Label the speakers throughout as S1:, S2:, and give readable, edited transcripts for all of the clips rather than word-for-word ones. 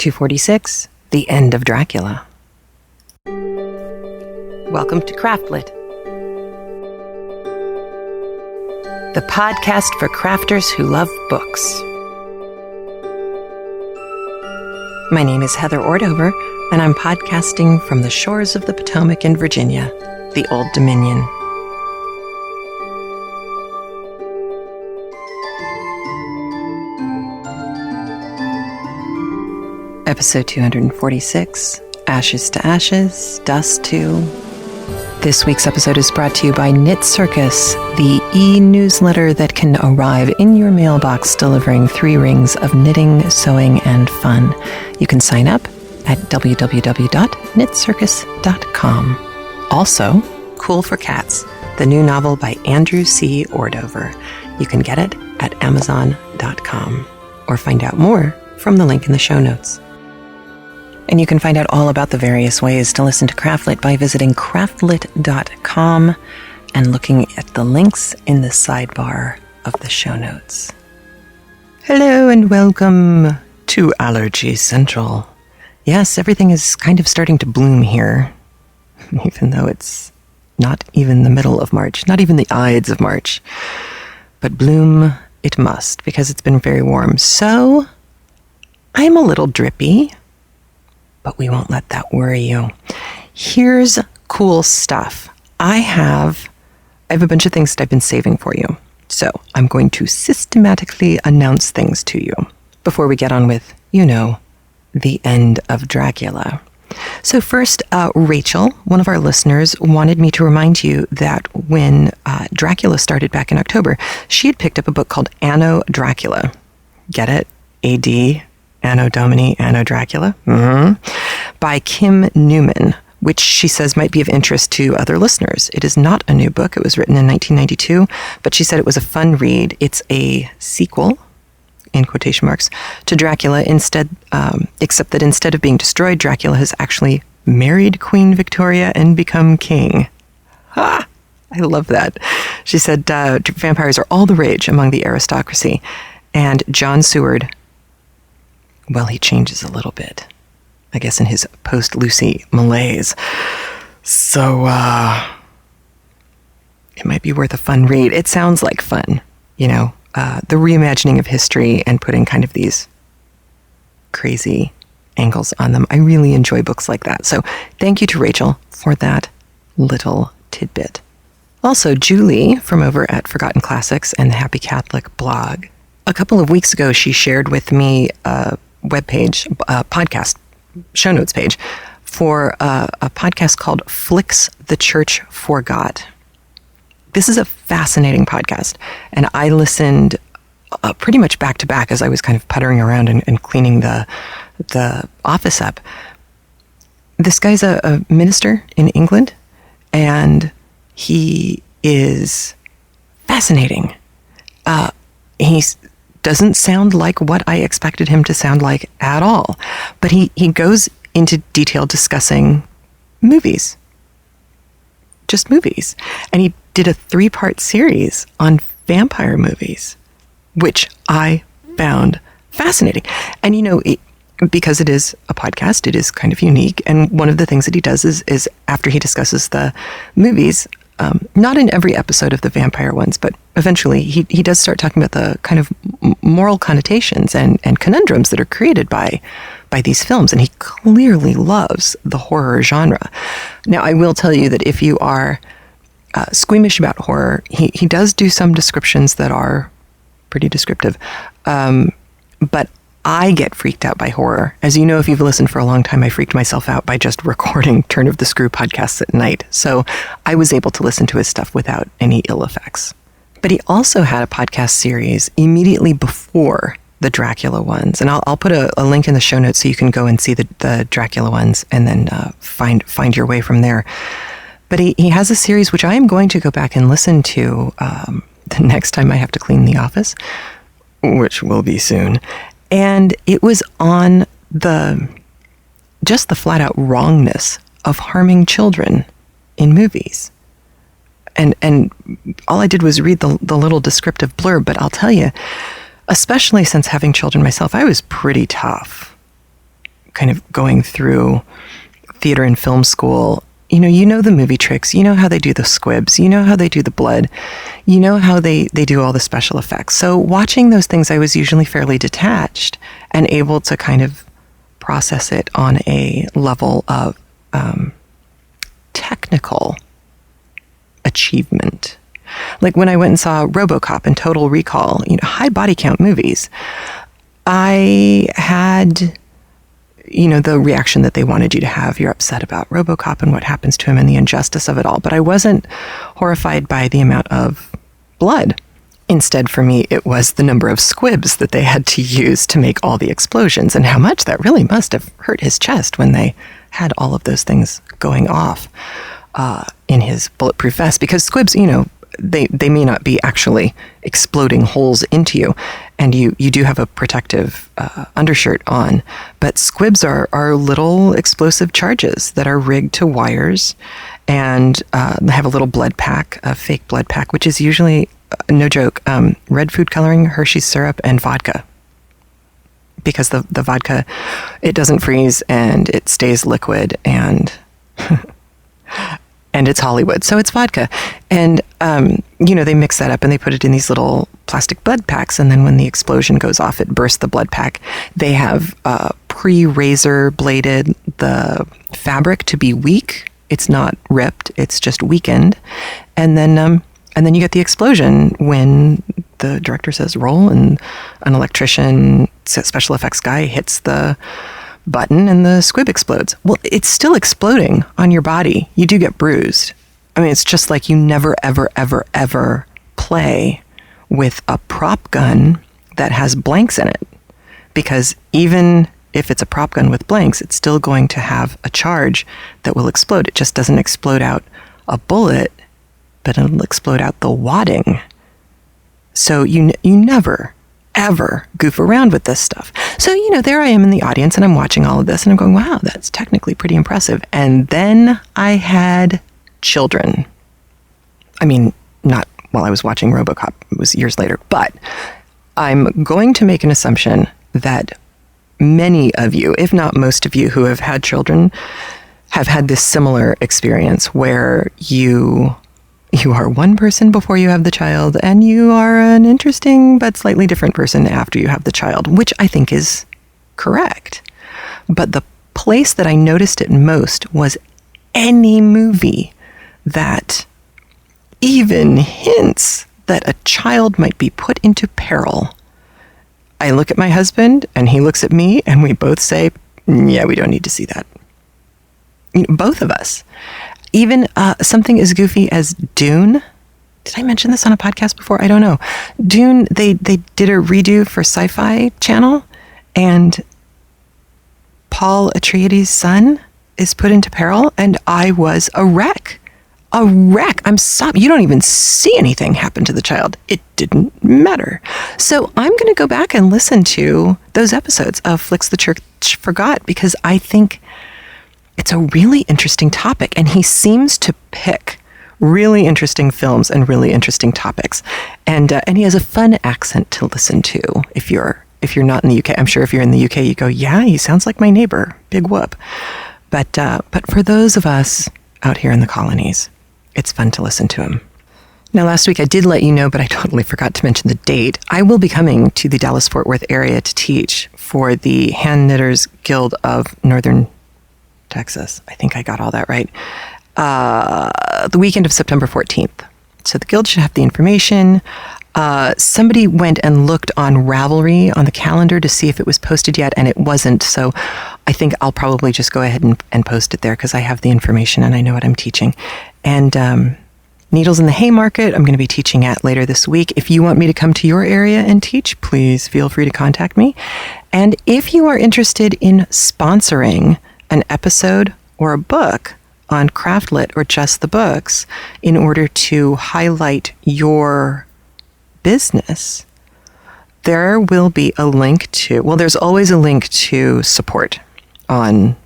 S1: 246, The End of Dracula. Welcome to CraftLit, the podcast for crafters who love books. My name is Heather Ordover, and I'm podcasting from the shores of the Potomac in Virginia, the Old Dominion. Episode 246, Ashes to Ashes, Dust to... This week's episode is brought to you by Knit Circus, the e-newsletter that can arrive in your mailbox delivering 3 rings of knitting, sewing, and fun. You can sign up at www.knitcircus.com. Also, Cool for Cats, the new novel by Andrew C. Ordover. You can get it at amazon.com or find out more from the link in the show notes. And you can find out all about the various ways to listen to CraftLit by visiting craftlit.com and looking at the links in the sidebar of the show notes. Hello and welcome to Allergy Central. Yes, everything is kind of starting to bloom here, even though it's not even the middle of March, not even the Ides of March. But bloom it must, because it's been very warm. So I'm a little drippy, but we won't let that worry you. Here's cool stuff. I have a bunch of things that I've been saving for you. So I'm going to systematically announce things to you before we get on with, the end of Dracula. So first, Rachel, one of our listeners, wanted me to remind you that when Dracula started back in October, she had picked up a book called Anno Dracula. Get it? A.D., Anno Domini, Anno Dracula, by Kim Newman, which she says might be of interest to other listeners. It is not a new book. It was written in 1992, but she said it was a fun read. It's a sequel, in quotation marks, to Dracula, except that instead of being destroyed, Dracula has actually married Queen Victoria and become king. Ha! I love that. She said vampires are all the rage among the aristocracy, and John Seward, well, he changes a little bit, I guess, in his post-Lucy malaise. So, it might be worth a fun read. It sounds like fun, the reimagining of history and putting kind of these crazy angles on them. I really enjoy books like that. So thank you to Rachel for that little tidbit. Also, Julie from over at Forgotten Classics and the Happy Catholic blog. A couple of weeks ago, she shared with me a webpage, a podcast show notes page for a podcast called Flicks the Church Forgot. This is a fascinating podcast, and I listened pretty much back to back as I was kind of puttering around and cleaning the office up. This guy's a minister in England, and he is fascinating. He doesn't sound like what I expected him to sound like at all, but he goes into detail discussing movies. Just movies. And he did a 3-part series on vampire movies, which I found fascinating. And, because it is a podcast, it is kind of unique. And one of the things that he does is after he discusses the movies, not in every episode of the vampire ones, but eventually he does start talking about the kind of moral connotations and conundrums that are created by these films. And he clearly loves the horror genre. Now, I will tell you that if you are squeamish about horror, he does do some descriptions that are pretty descriptive. But I get freaked out by horror. As you know, if you've listened for a long time, I freaked myself out by just recording Turn of the Screw podcasts at night. So I was able to listen to his stuff without any ill effects. But he also had a podcast series immediately before the Dracula ones. And I'll put a link in the show notes so you can go and see the Dracula ones and then find your way from there. But he has a series which I am going to go back and listen to the next time I have to clean the office, which will be soon. And it was on just the flat out wrongness of harming children in movies. And all I did was read the little descriptive blurb, but I'll tell you, especially since having children myself, I was pretty tough kind of going through theater and film school, you know the movie tricks, you know how they do the squibs, you know how they do the blood, you know how they do all the special effects. So watching those things, I was usually fairly detached and able to kind of process it on a level of technical achievement. Like when I went and saw RoboCop and Total Recall, high body count movies, I had the reaction that they wanted you to have. You're upset about RoboCop and what happens to him and the injustice of it all. But I wasn't horrified by the amount of blood. Instead, for me, it was the number of squibs that they had to use to make all the explosions and how much that really must have hurt his chest when they had all of those things going off in his bulletproof vest. Because squibs, they may not be actually exploding holes into you, and you do have a protective undershirt on, but squibs are little explosive charges that are rigged to wires, and they have a little blood pack, a fake blood pack, which is usually, no joke, red food coloring, Hershey's syrup, and vodka. Because the vodka, it doesn't freeze and it stays liquid, and and it's Hollywood, so it's vodka. And, they mix that up and they put it in these little plastic blood packs. And then when the explosion goes off, it bursts the blood pack. They have pre-razor bladed the fabric to be weak. It's not ripped. It's just weakened. And then you get the explosion when the director says roll and an electrician, special effects guy, hits the button and the squib explodes. Well, it's still exploding on your body. You do get bruised. I mean, it's just like you never, ever, ever, ever play with a prop gun that has blanks in it. Because even if it's a prop gun with blanks, it's still going to have a charge that will explode. It just doesn't explode out a bullet, but it'll explode out the wadding. So you never, ever goof around with this stuff. So, there I am in the audience and I'm watching all of this and I'm going, wow, that's technically pretty impressive. And then I had children. I mean, not while I was watching RoboCop, it was years later, but I'm going to make an assumption that many of you, if not most of you who have had children, have had this similar experience where you are one person before you have the child, and you are an interesting but slightly different person after you have the child, which I think is correct. But the place that I noticed it most was any movie that even hints that a child might be put into peril. I look at my husband, and he looks at me, and we both say, yeah, we don't need to see that. Both of us. Even something as goofy as Dune. Did I mention this on a podcast before? I don't know. Dune, they did a redo for Sci-Fi Channel, and Paul Atreides' son is put into peril, and I was a wreck. A wreck. I'm sorry. You don't even see anything happen to the child. It didn't matter. So I'm going to go back and listen to those episodes of Flicks the Church Forgot, because I think it's a really interesting topic, and he seems to pick really interesting films and really interesting topics, and he has a fun accent to listen to. If you're not in the UK, I'm sure if you're in the UK, you go, yeah, he sounds like my neighbor. Big whoop. But for those of us out here in the colonies, it's fun to listen to him. Now, last week I did let you know, but I totally forgot to mention the date. I will be coming to the Dallas-Fort Worth area to teach for the Hand Knitters Guild of Northern Texas. I think I got all that right. The weekend of September 14th. So the Guild should have the information. Somebody went and looked on Ravelry on the calendar to see if it was posted yet, and it wasn't. So I think I'll probably just go ahead and post it there because I have the information and I know what I'm teaching. And Needles in the Haymarket, I'm going to be teaching at later this week. If you want me to come to your area and teach, please feel free to contact me. And if you are interested in sponsoring an episode or a book on CraftLit or just the books in order to highlight your business, there will be a link to, well, there's always a link to support on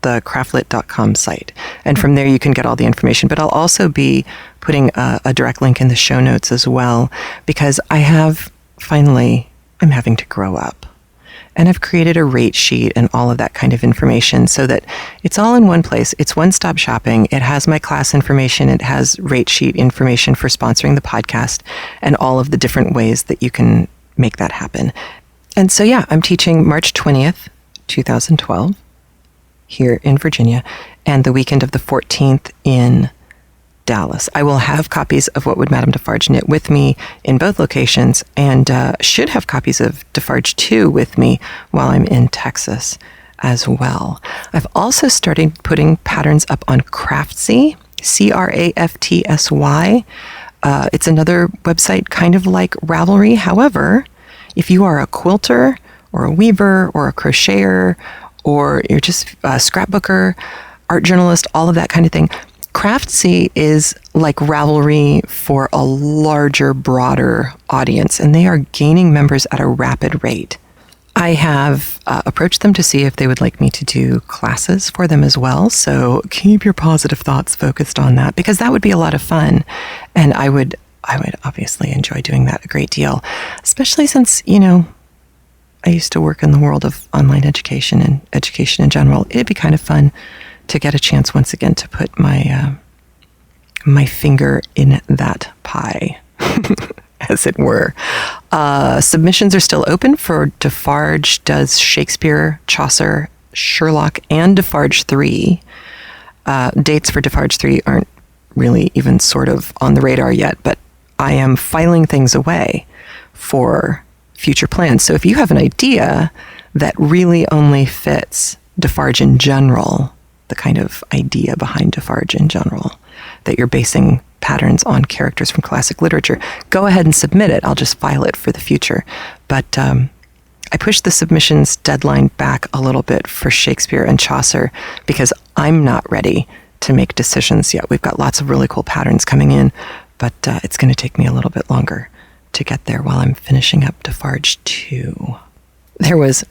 S1: the craftlit.com site. And from there you can get all the information. But I'll also be putting a direct link in the show notes as well, because I'm having to grow up. And I've created a rate sheet and all of that kind of information so that it's all in one place. It's one-stop shopping. It has my class information. It has rate sheet information for sponsoring the podcast and all of the different ways that you can make that happen. And so, yeah, I'm teaching March 20th, 2012 here in Virginia and the weekend of the 14th in Dallas. I will have copies of What Would Madame Defarge Knit with me in both locations and should have copies of Defarge 2 with me while I'm in Texas as well. I've also started putting patterns up on Craftsy, Craftsy. It's another website kind of like Ravelry. However, if you are a quilter or a weaver or a crocheter or you're just a scrapbooker, art journalist, all of that kind of thing, Craftsy is like Ravelry for a larger, broader audience, and they are gaining members at a rapid rate. I have approached them to see if they would like me to do classes for them as well, so keep your positive thoughts focused on that, because that would be a lot of fun, and I would obviously enjoy doing that a great deal, especially since, I used to work in the world of online education and education in general. It'd be kind of fun to get a chance once again to put my finger in that pie, as it were. Submissions are still open for Defarge Does Shakespeare, Chaucer, Sherlock, and Defarge 3. Dates for Defarge 3 aren't really even sort of on the radar yet, but I am filing things away for future plans. So if you have an idea that really only fits Defarge in general, the kind of idea behind Defarge in general, that you're basing patterns on characters from classic literature, go ahead and submit it. I'll just file it for the future. But I pushed the submissions deadline back a little bit for Shakespeare and Chaucer because I'm not ready to make decisions yet. We've got lots of really cool patterns coming in, but it's going to take me a little bit longer to get there while I'm finishing up Defarge 2. There was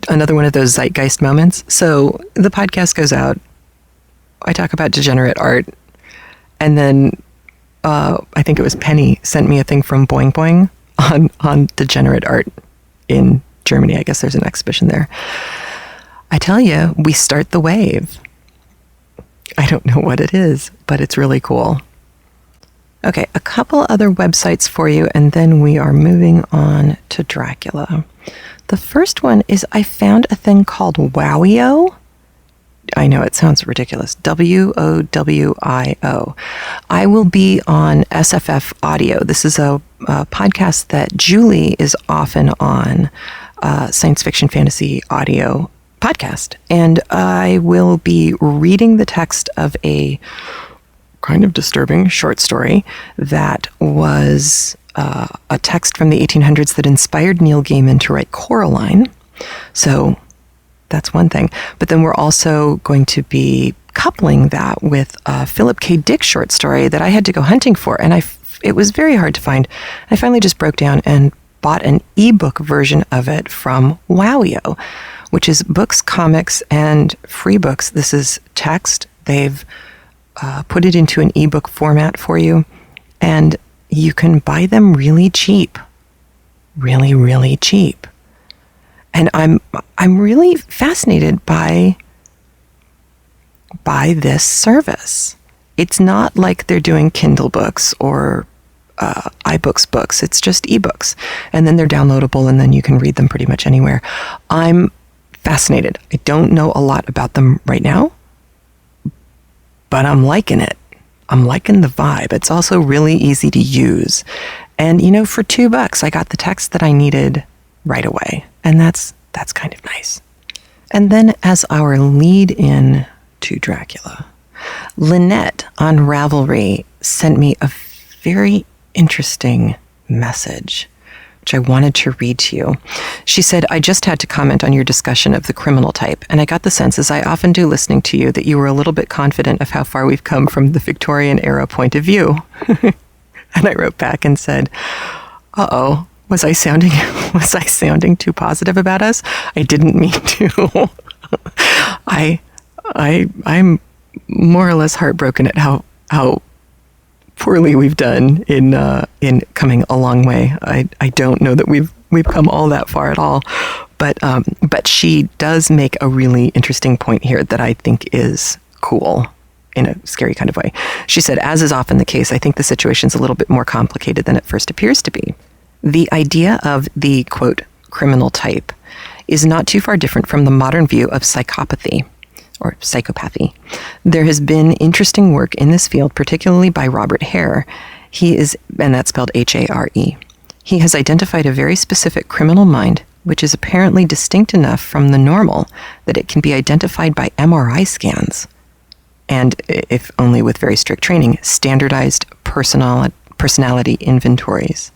S1: another one of those zeitgeist moments. So the podcast goes out. I talk about degenerate art. And then I think it was Penny sent me a thing from Boing Boing on degenerate art in Germany. I guess there's an exhibition there. I tell you, we start the wave. I don't know what it is, but it's really cool. Okay, a couple other websites for you, and then we are moving on to Dracula. The first one is I found a thing called Wowio. I know it sounds ridiculous. WOWIO. I will be on SFF Audio. This is a podcast that Julie is often on, science fiction fantasy audio podcast. And I will be reading the text of a kind of disturbing short story that was a text from the 1800s that inspired Neil Gaiman to write Coraline. So that's one thing. But then we're also going to be coupling that with a Philip K. Dick short story that I had to go hunting for. And it was very hard to find. I finally just broke down and bought an ebook version of it from Wowio, which is books, comics, and free books. This is text. They've put it into an ebook format for you, and you can buy them really cheap. Really, really cheap. And I'm really fascinated by this service. It's not like they're doing Kindle books or iBooks books. It's just ebooks. And then they're downloadable, and then you can read them pretty much anywhere. I'm fascinated. I don't know a lot about them right now, but I'm liking it. I'm liking the vibe. It's also really easy to use. And, for $2, I got the text that I needed right away. And that's kind of nice. And then as our lead in to Dracula, Lynette on Ravelry sent me a very interesting message, which I wanted to read to you. She said, I just had to comment on your discussion of the criminal type, and I got the sense, as I often do listening to you, that you were a little bit confident of how far we've come from the Victorian era point of view. And I wrote back and said, uh-oh, was I sounding too positive about us? I didn't mean to. I'm more or less heartbroken at how poorly we've done in coming a long way. I don't know that we've come all that far at all, But she does make a really interesting point here that I think is cool in a scary kind of way. She said, as is often the case, I think the situation's a little bit more complicated than it first appears to be. The idea of the, quote, criminal type is not too far different from the modern view of psychopathy or psychopathy. There has been interesting work in this field, particularly by Robert Hare. He is, and that's spelled H-A-R-E. He has identified a very specific criminal mind, which is apparently distinct enough from the normal that it can be identified by MRI scans. And, if only with very strict training, standardized personality inventories.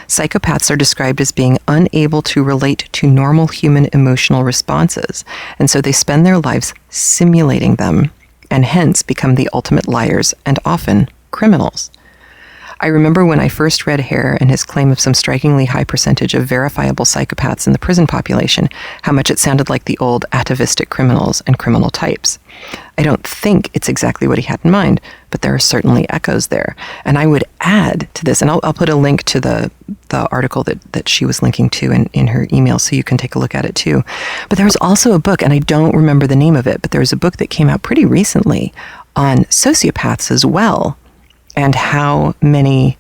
S1: Psychopaths are described as being unable to relate to normal human emotional responses, and so they spend their lives simulating them, and hence become the ultimate liars and often criminals. I remember when I first read Hare and his claim of some strikingly high percentage of verifiable psychopaths in the prison population, how much it sounded like the old atavistic criminals and criminal types. I don't think it's exactly what he had in mind, but there are certainly echoes there. And I would add to this, and I'll put a link to the article that she was linking to in her email so you can take a look at it too. But there was also a book, and I don't remember the name of it, but there was a book that came out pretty recently on sociopaths as well, and how many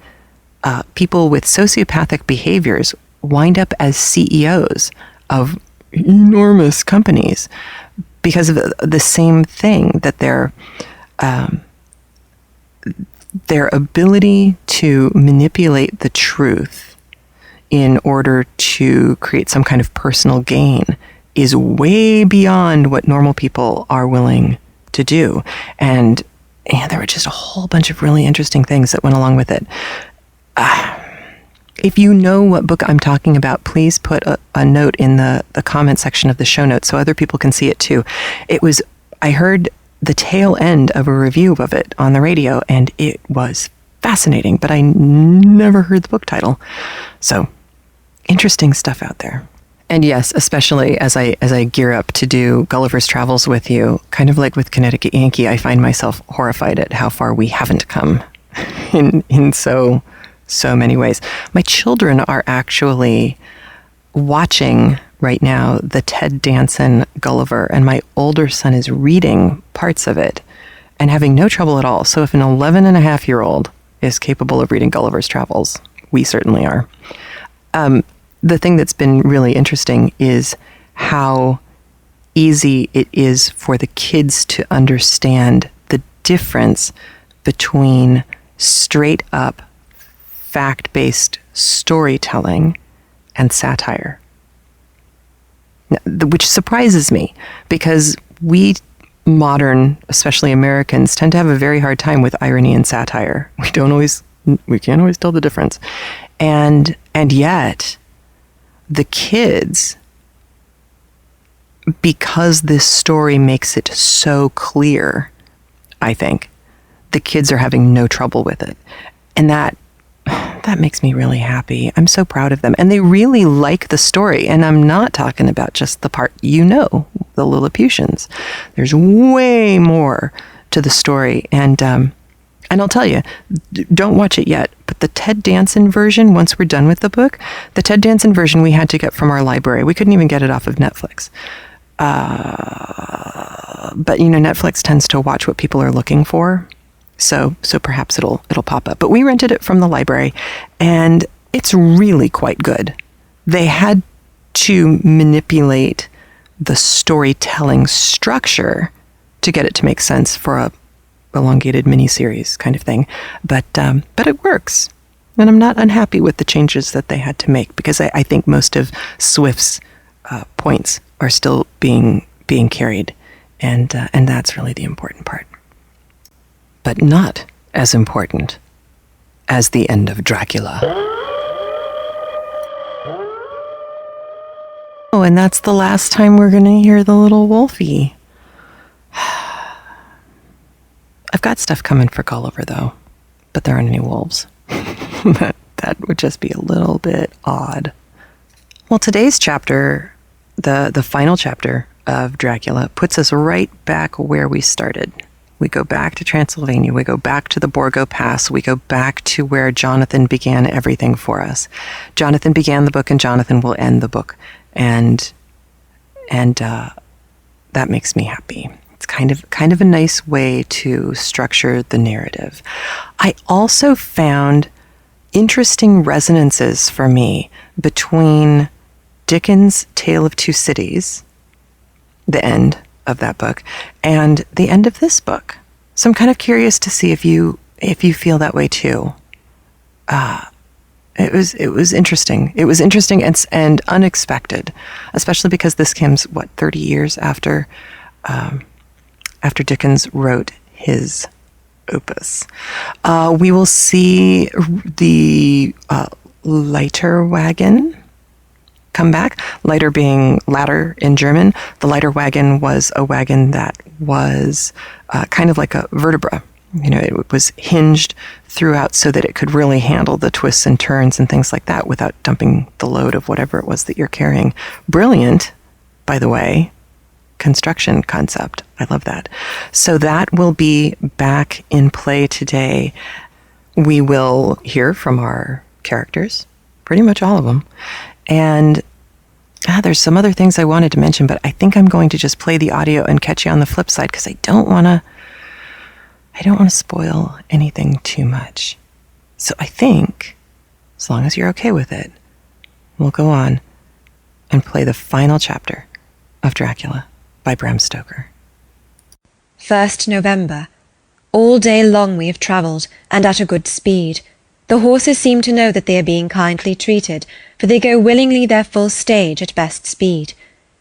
S1: people with sociopathic behaviors wind up as CEOs of enormous companies because of the same thing, that their ability to manipulate the truth in order to create some kind of personal gain is way beyond what normal people are willing to do. And there were just a whole bunch of really interesting things that went along with it. If you know what book I'm talking about, please put a note in the comment section of the show notes so other people can see it too. I heard the tail end of a review of it on the radio, and it was fascinating, but I never heard the book title. So, interesting stuff out there. And yes, especially as I gear up to do Gulliver's Travels with you, kind of like with Connecticut Yankee, I find myself horrified at how far we haven't come in so many ways. My children are actually watching right now the Ted Danson Gulliver, and my older son is reading parts of it and having no trouble at all. So if an 11-and-a-half-year-old is capable of reading Gulliver's Travels, we certainly are. The thing that's been really interesting is how easy it is for the kids to understand the difference between straight up fact-based storytelling and satire, which surprises me because we modern, especially Americans, tend to have a very hard time with irony and satire. We can't always tell the difference. And yet the kids, because this story makes it so clear, I think, the kids are having no trouble with it. And that makes me really happy. I'm so proud of them. And they really like the story. And I'm not talking about just the part, the Lilliputians. There's way more to the story. And I'll tell you, don't watch it yet, but the Ted Danson version, once we're done with the book, the Ted Danson version we had to get from our library. We couldn't even get it off of Netflix. But Netflix tends to watch what people are looking for. So perhaps it'll pop up. But we rented it from the library, and it's really quite good. They had to manipulate the storytelling structure to get it to make sense for a elongated miniseries kind of thing. But it works. And I'm not unhappy with the changes that they had to make, because I think most of Swift's points are still being carried. And that's really the important part. But not as important as the end of Dracula. Oh, and that's the last time we're going to hear the little wolfie. I've got stuff coming for Gulliver, though, but there aren't any wolves. That would just be a little bit odd. Well, today's chapter, the final chapter of Dracula, puts us right back where we started. We go back to Transylvania. We go back to the Borgo Pass. We go back to where Jonathan began everything for us. Jonathan began the book, and Jonathan will end the book. And and that makes me happy. It's kind of a nice way to structure the narrative. I also found interesting resonances for me between Dickens' Tale of Two Cities, the end of that book, and the end of this book. So I'm kind of curious to see if you feel that way too. It was interesting. It was interesting and unexpected, especially because this comes 30 years after Dickens wrote his opus. We will see the Leiter wagon come back. Leiter being ladder in German. The Leiter wagon was a wagon that was kind of like a vertebra. It was hinged throughout so that it could really handle the twists and turns and things like that without dumping the load of whatever it was that you're carrying. Brilliant, by the way, construction concept. I love that. So that will be back in play today. We will hear from our characters, pretty much all of them. And there's some other things I wanted to mention, but I think I'm going to just play the audio and catch you on the flip side because I don't want to spoil anything too much. So I think, as long as you're okay with it, we'll go on and play the final chapter of Dracula by Bram Stoker.
S2: 1st November. All day long we have travelled, and at a good speed. The horses seem to know that they are being kindly treated, for they go willingly their full stage at best speed.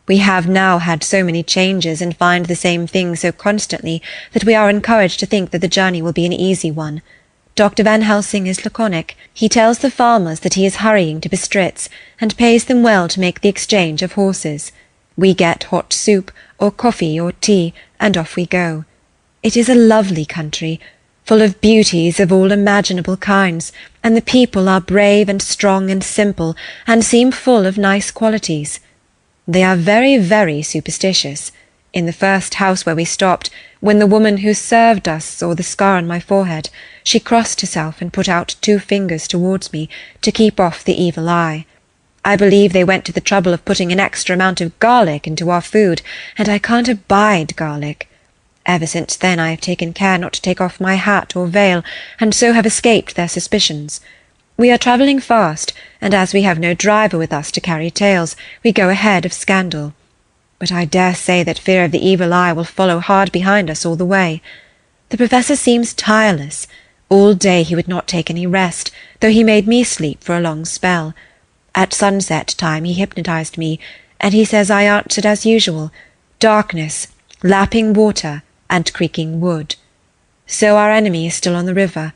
S2: We have now had so many changes, and find the same thing so constantly, that we are encouraged to think that the journey will be an easy one. Dr. Van Helsing is laconic. He tells the farmers that he is hurrying to Bistritz, and pays them well to make the exchange of horses. We get hot soup, or coffee, or tea, and off we go. It is a lovely country, full of beauties of all imaginable kinds, and the people are brave and strong and simple, and seem full of nice qualities. They are very, very superstitious. In the first house where we stopped, when the woman who served us saw the scar on my forehead, she crossed herself and put out 2 fingers towards me to keep off the evil eye. I believe they went to the trouble of putting an extra amount of garlic into our food, and I can't abide garlic. Ever since then I have taken care not to take off my hat or veil, and so have escaped their suspicions. We are travelling fast, and as we have no driver with us to carry tales, we go ahead of scandal. But I dare say that fear of the evil eye will follow hard behind us all the way. The Professor seems tireless. All day he would not take any rest, though he made me sleep for a long spell. At sunset time he hypnotized me, and he says I answered as usual, darkness, lapping water, and creaking wood. So our enemy is still on the river.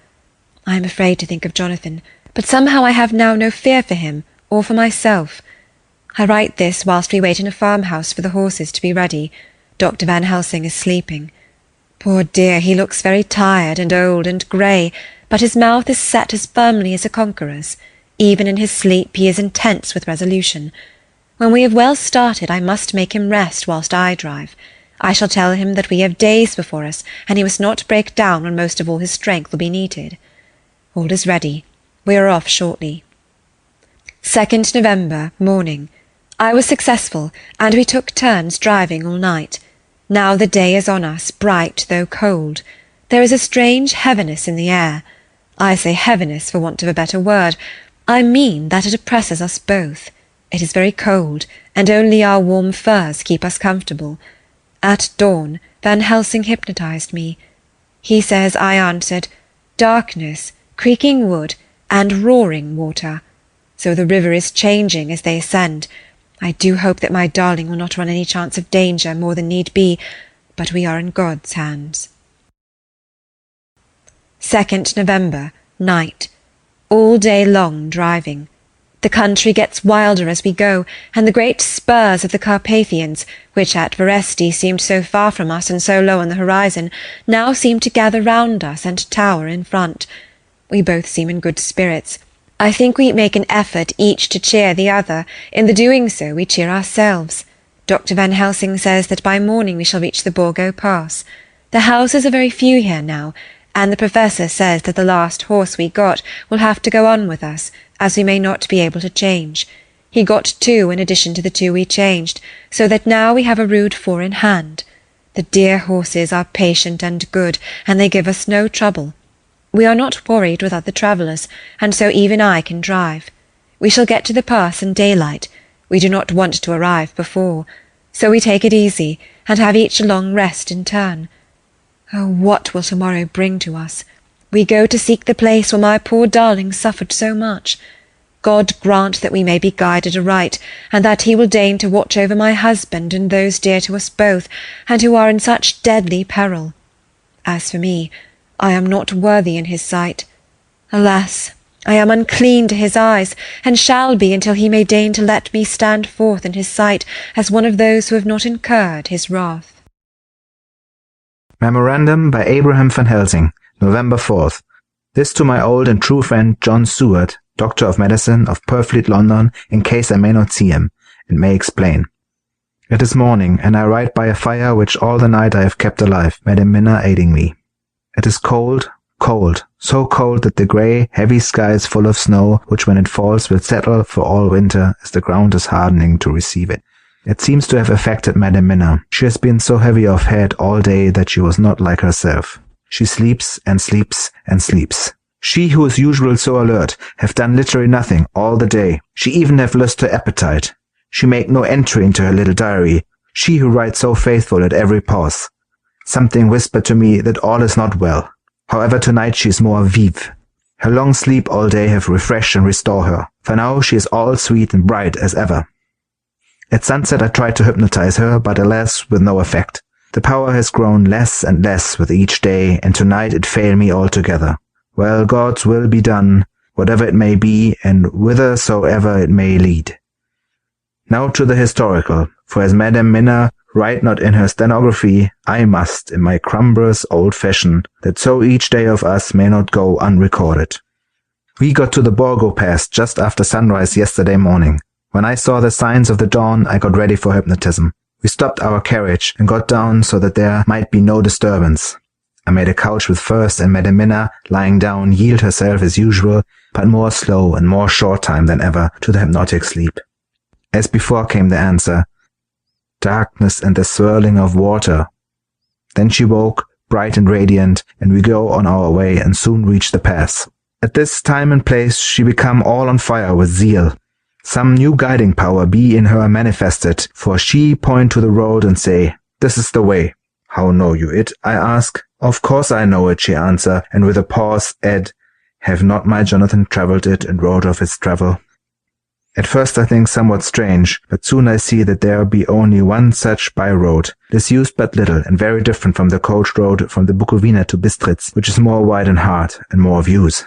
S2: I am afraid to think of Jonathan, but somehow I have now no fear for him or for myself. I write this whilst we wait in a farmhouse for the horses to be ready. Dr. Van Helsing is sleeping. Poor dear, he looks very tired and old and grey, but his mouth is set as firmly as a conqueror's. Even in his sleep he is intense with resolution. When we have well started, I must make him rest whilst I drive. I shall tell him that we have days before us, and he must not break down when most of all his strength will be needed. All is ready. We are off shortly. 2nd November, morning. I was successful, and we took turns driving all night. Now the day is on us, bright though cold. There is a strange heaviness in the air. I say heaviness for want of a better word. I mean that it oppresses us both. It is very cold, and only our warm furs keep us comfortable. At dawn, Van Helsing hypnotized me. He says I answered, darkness, creaking wood, and roaring water. So the river is changing as they ascend. I do hope that my darling will not run any chance of danger more than need be, but we are in God's hands. 2nd November, night. All day long driving. The country gets wilder as we go, and the great spurs of the Carpathians, which at Veresti seemed so far from us and so low on the horizon, now seem to gather round us and tower in front. We both seem in good spirits. I think we make an effort each to cheer the other. In the doing so we cheer ourselves. Dr. Van Helsing says that by morning we shall reach the Borgo Pass. The houses are very few here now, and the Professor says that the last horse we got will have to go on with us, as we may not be able to change. He got 2 in addition to the 2 we changed, so that now we have a rude 4 in hand. The dear horses are patient and good, and they give us no trouble. We are not worried with other travellers, and so even I can drive. We shall get to the pass in daylight. We do not want to arrive before. So we take it easy, and have each a long rest in turn. Oh, what will tomorrow bring to us? We go to seek the place where my poor darling suffered so much. God grant that we may be guided aright, and that he will deign to watch over my husband and those dear to us both, and who are in such deadly peril. As for me, I am not worthy in his sight. Alas, I am unclean to his eyes, and shall be until he may deign to let me stand forth in his sight as one of those who have not incurred his wrath.
S3: Memorandum by Abraham van Helsing, November 4th. This to my old and true friend John Seward, Doctor of Medicine of Purfleet, London, in case I may not see him, and may explain. It is morning, and I write by a fire which all the night I have kept alive, Madam Mina aiding me. It is cold, cold, so cold that the grey, heavy sky is full of snow, which when it falls will settle for all winter, as the ground is hardening to receive it. It seems to have affected Madam Mina. She has been so heavy of head all day that she was not like herself. She sleeps and sleeps and sleeps. She who is usually so alert have done literally nothing all the day. She even have lost her appetite. She make no entry into her little diary. She who writes so faithful at every pause. Something whispered to me that all is not well. However, tonight she is more vive. Her long sleep all day have refreshed and restored her, for now she is all sweet and bright as ever. At sunset I tried to hypnotize her, but alas, with no effect. The power has grown less and less with each day, and tonight it failed me altogether. Well, God's will be done, whatever it may be, and whithersoever it may lead. Now to the historical, for as Madam Mina write not in her stenography, I must, in my crumbrous old fashion, that so each day of us may not go unrecorded. We got to the Borgo Pass just after sunrise yesterday morning. When I saw the signs of the dawn, I got ready for hypnotism. We stopped our carriage and got down so that there might be no disturbance. I made a couch with furs, and Madam Mina, lying down, yield herself as usual, but more slow and more short time than ever, to the hypnotic sleep. As before came the answer, darkness and the swirling of water. Then she woke, bright and radiant, and we go on our way and soon reach the pass. At this time and place she become all on fire with zeal. Some new guiding power be in her manifested, for she point to the road and say, "This is the way." "How know you it?" I ask. "Of course I know it," she answer, and with a pause add, "Have not my Jonathan travelled it and wrote of his travel?" At first I think somewhat strange, but soon I see that there be only one such by-road. It is used but little, and very different from the coach road from the Bukowina to Bistritz, which is more wide and hard, and more views.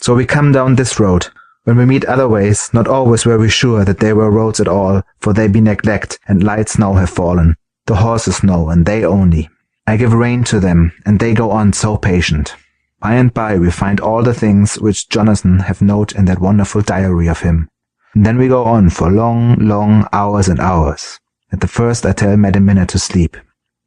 S3: So we come down this road. When we meet other ways, not always were we sure that they were roads at all, for they be neglect, and light snow have fallen. The horses know, and they only. I give rein to them, and they go on so patient. By and by we find all the things which Jonathan have note in that wonderful diary of him. And then we go on for long, long hours and hours. At the first I tell Madam Mina to sleep.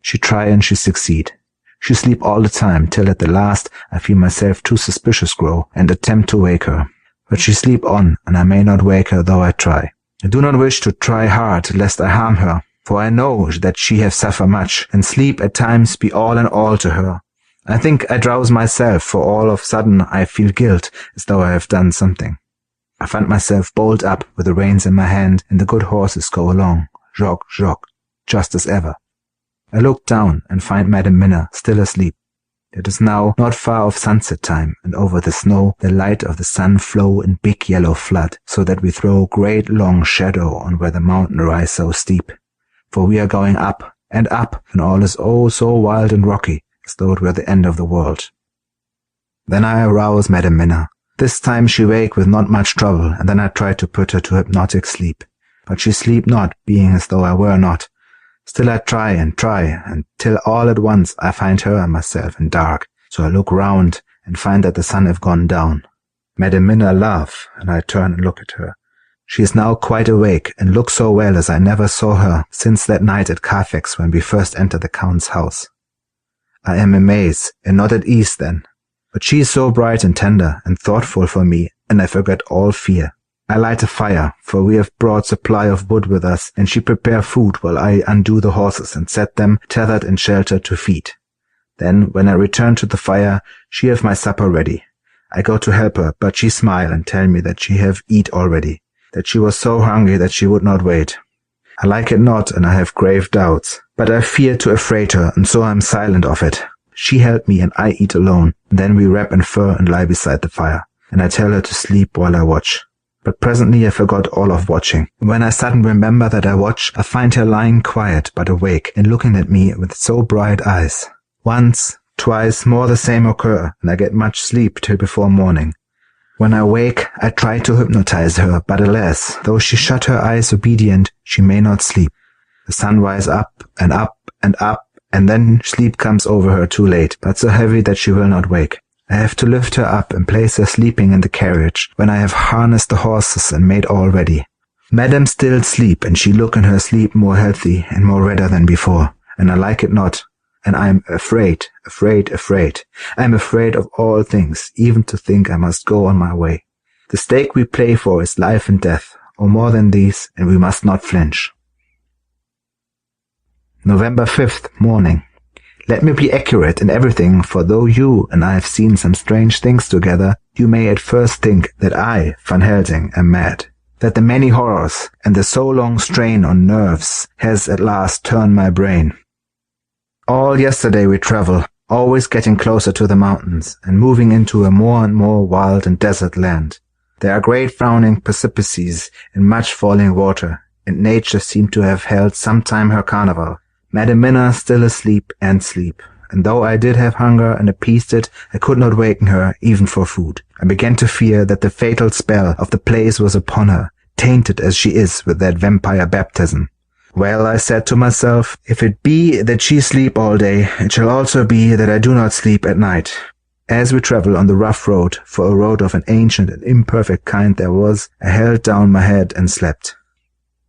S3: She try and she succeed. She sleep all the time, till at the last I feel myself too suspicious grow, and attempt to wake her. But she sleep on, and I may not wake her though I try. I do not wish to try hard, lest I harm her, for I know that she have suffered much, and sleep at times be all in all to her. I think I drowse myself, for all of sudden I feel guilt, as though I have done something. I find myself bolt up with the reins in my hand, and the good horses go along, jog, jog, just as ever. I look down and find Madam Mina still asleep. It is now not far off sunset time, and over the snow the light of the sun flow in big yellow flood, so that we throw great long shadow on where the mountain rise so steep. For we are going up, and all is oh so wild and rocky, as though it were the end of the world. Then I arouse Madam Mina. This time she wake with not much trouble, and then I try to put her to hypnotic sleep. But she sleep not, being as though I were not. Still I try, and till all at once I find her and myself in dark. So I look round, and find that the sun have gone down. Madam Mina laugh, and I turn and look at her. She is now quite awake, and looks so well as I never saw her since that night at Carfax when we first entered the Count's house. I am amazed, and not at ease then. But she is so bright and tender and thoughtful for me, and I forget all fear. I light a fire, for we have brought supply of wood with us, and she prepare food while I undo the horses and set them tethered in shelter to feed. Then, when I return to the fire, she have my supper ready. I go to help her, but she smile and tell me that she have eat already, that she was so hungry that she would not wait. I like it not, and I have grave doubts, but I fear to affright her, and so I am silent of it. She help me, and I eat alone, and then we wrap in fur and lie beside the fire, and I tell her to sleep while I watch. But presently I forgot all of watching. When I suddenly remember that I watch, I find her lying quiet but awake and looking at me with so bright eyes. Once, twice, more the same occur, and I get much sleep till before morning. When I wake, I try to hypnotize her, but alas, though she shut her eyes obedient, she may not sleep. The sun rises up and up and up, and then sleep comes over her too late, but so heavy that she will not wake. I have to lift her up and place her sleeping in the carriage, when I have harnessed the horses and made all ready. Madam still sleep, and she look in her sleep more healthy and more redder than before, and I like it not, and I am afraid. I am afraid of all things, even to think I must go on my way. The stake we play for is life and death, or more than these, and we must not flinch. November 5th, morning. Let me be accurate in everything, for though you and I have seen some strange things together, you may at first think that I, Van Helsing, am mad, that the many horrors and the so long strain on nerves has at last turned my brain. All yesterday we travel, always getting closer to the mountains, and moving into a more and more wild and desert land. There are great frowning precipices and much falling water, and nature seemed to have held some time her carnival. Madam Mina still asleep, and though I did have hunger and appeased it, I could not waken her, even for food. I began to fear that the fatal spell of the place was upon her, tainted as she is with that vampire baptism. Well, I said to myself, if it be that she sleep all day, it shall also be that I do not sleep at night. As we travel on the rough road, for a road of an ancient and imperfect kind there was, I held down my head and slept.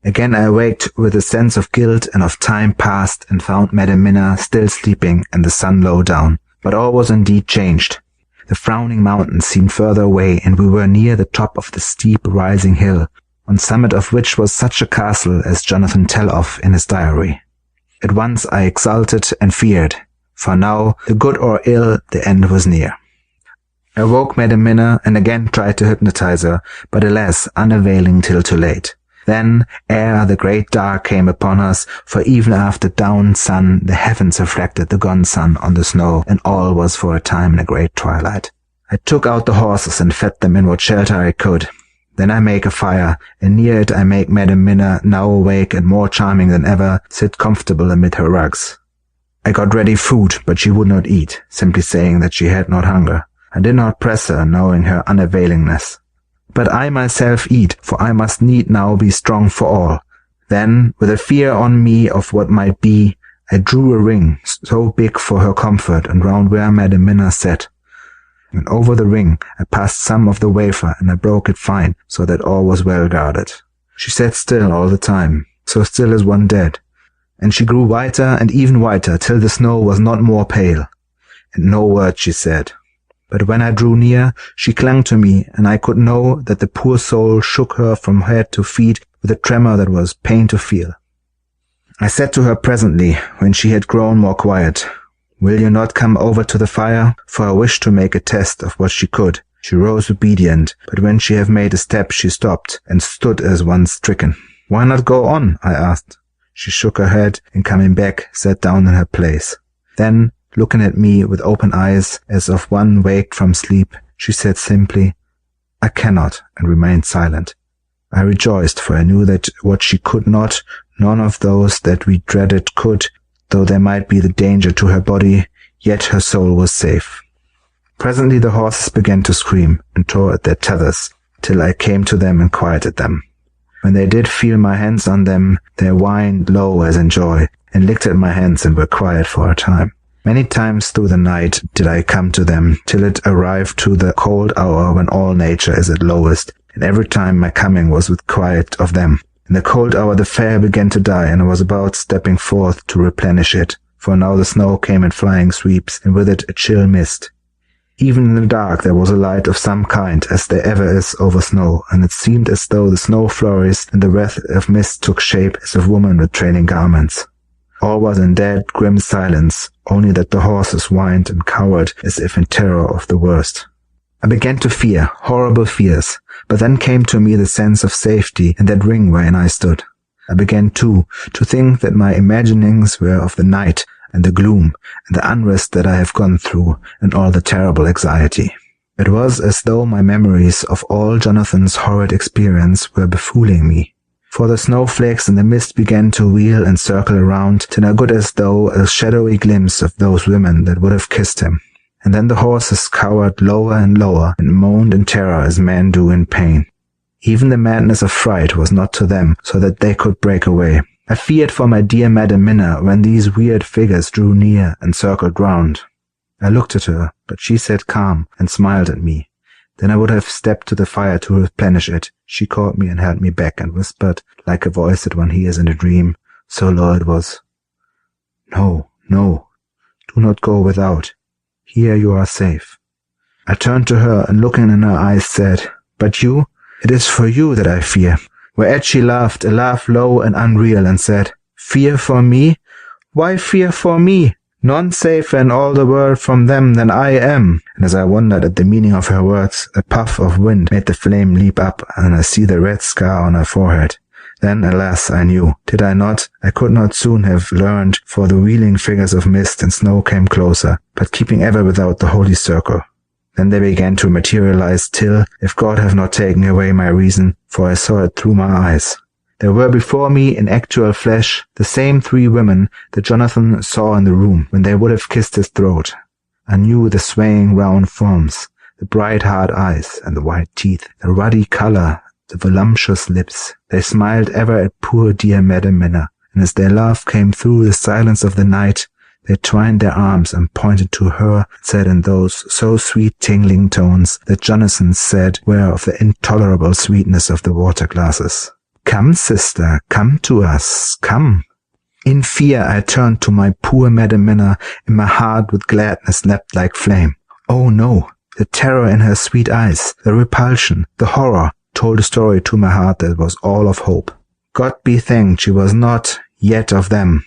S3: Again I awaked with a sense of guilt and of time past, and found Madam Mina still sleeping and the sun low down. But all was indeed changed. The frowning mountains seemed further away, and we were near the top of the steep rising hill, on summit of which was such a castle as Jonathan tell of in his diary. At once I exulted and feared, for now, the good or ill, the end was near. I woke Madam Mina and again tried to hypnotize her, but alas, unavailing till too late. Then, ere the great dark came upon us, for even after down sun, the heavens reflected the gone sun on the snow, and all was for a time in a great twilight. I took out the horses and fed them in what shelter I could. Then I make a fire, and near it I make Madam Mina, now awake and more charming than ever, sit comfortable amid her rugs. I got ready food, but she would not eat, simply saying that she had not hunger. I did not press her, knowing her unavailingness. But I myself eat, for I must need now be strong for all. Then, with a fear on me of what might be, I drew a ring, so big for her comfort, and round where Madam Mina sat. And over the ring I passed some of the wafer, and I broke it fine, so that all was well guarded. She sat still all the time, so still as one dead, and she grew whiter and even whiter, till the snow was not more pale. And no word she said. But when I drew near, she clung to me, and I could know that the poor soul shook her from head to feet with a tremor that was pain to feel. I said to her presently, when she had grown more quiet, "Will you not come over to the fire?" For I wished to make a test of what she could. She rose obedient, but when she had made a step she stopped, and stood as one stricken. "Why not go on?" I asked. She shook her head, and coming back, sat down in her place. Then, looking at me with open eyes, as of one waked from sleep, she said simply, "I cannot," and remained silent. I rejoiced, for I knew that what she could not, none of those that we dreaded could, though there might be the danger to her body, yet her soul was safe. Presently the horses began to scream, and tore at their tethers, till I came to them and quieted them. When they did feel my hands on them, they whined low as in joy, and licked at my hands and were quiet for a time. Many times through the night did I come to them, till it arrived to the cold hour when all nature is at lowest, and every time my coming was with quiet of them. In the cold hour the fire began to die, and I was about stepping forth to replenish it, for now the snow came in flying sweeps, and with it a chill mist. Even in the dark there was a light of some kind, as there ever is over snow, and it seemed as though the snow flurries and the wreath of mist took shape as of women with trailing garments. All was in dead, grim silence, only that the horses whined and cowered as if in terror of the worst. I began to fear, horrible fears, but then came to me the sense of safety in that ring wherein I stood. I began, too, to think that my imaginings were of the night and the gloom and the unrest that I have gone through and all the terrible anxiety. It was as though my memories of all Jonathan's horrid experience were befooling me. For the snowflakes and the mist began to wheel and circle around till I got as though a shadowy glimpse of those women that would have kissed him. And then the horses cowered lower and lower and moaned in terror as men do in pain. Even the madness of fright was not to them, so that they could break away. I feared for my dear Madam Mina when these weird figures drew near and circled round. I looked at her, but she sat calm and smiled at me. Then I would have stepped to the fire to replenish it. She caught me and held me back and whispered, like a voice that one hears in a dream, so low it was, "No, no, do not go without. Here you are safe." I turned to her and looking in her eyes said, "But you? It is for you that I fear." Whereat she laughed, a laugh low and unreal, and said, "Fear for me? Why fear for me? None safer in all the world from them than I am." And as I wondered at the meaning of her words, a puff of wind made the flame leap up, and I see the red scar on her forehead. Then, alas, I knew. Did I not? I could not soon have learned, for the wheeling figures of mist and snow came closer, but keeping ever without the holy circle. Then they began to materialize till, if God have not taken away my reason, for I saw it through my eyes, there were before me in actual flesh the same 3 women that Jonathan saw in the room when they would have kissed his throat. I knew the swaying round forms, the bright hard eyes and the white teeth, the ruddy color, the voluptuous lips. They smiled ever at poor dear Madam Mina, and as their laugh came through the silence of the night, they twined their arms and pointed to her and said in those so sweet tingling tones that Jonathan said were of the intolerable sweetness of the water glasses, "Come, sister, come to us, come." In fear I turned to my poor Madam Mina, and my heart with gladness leapt like flame. Oh no! The terror in her sweet eyes, the repulsion, the horror, told a story to my heart that was all of hope. God be thanked she was not yet of them.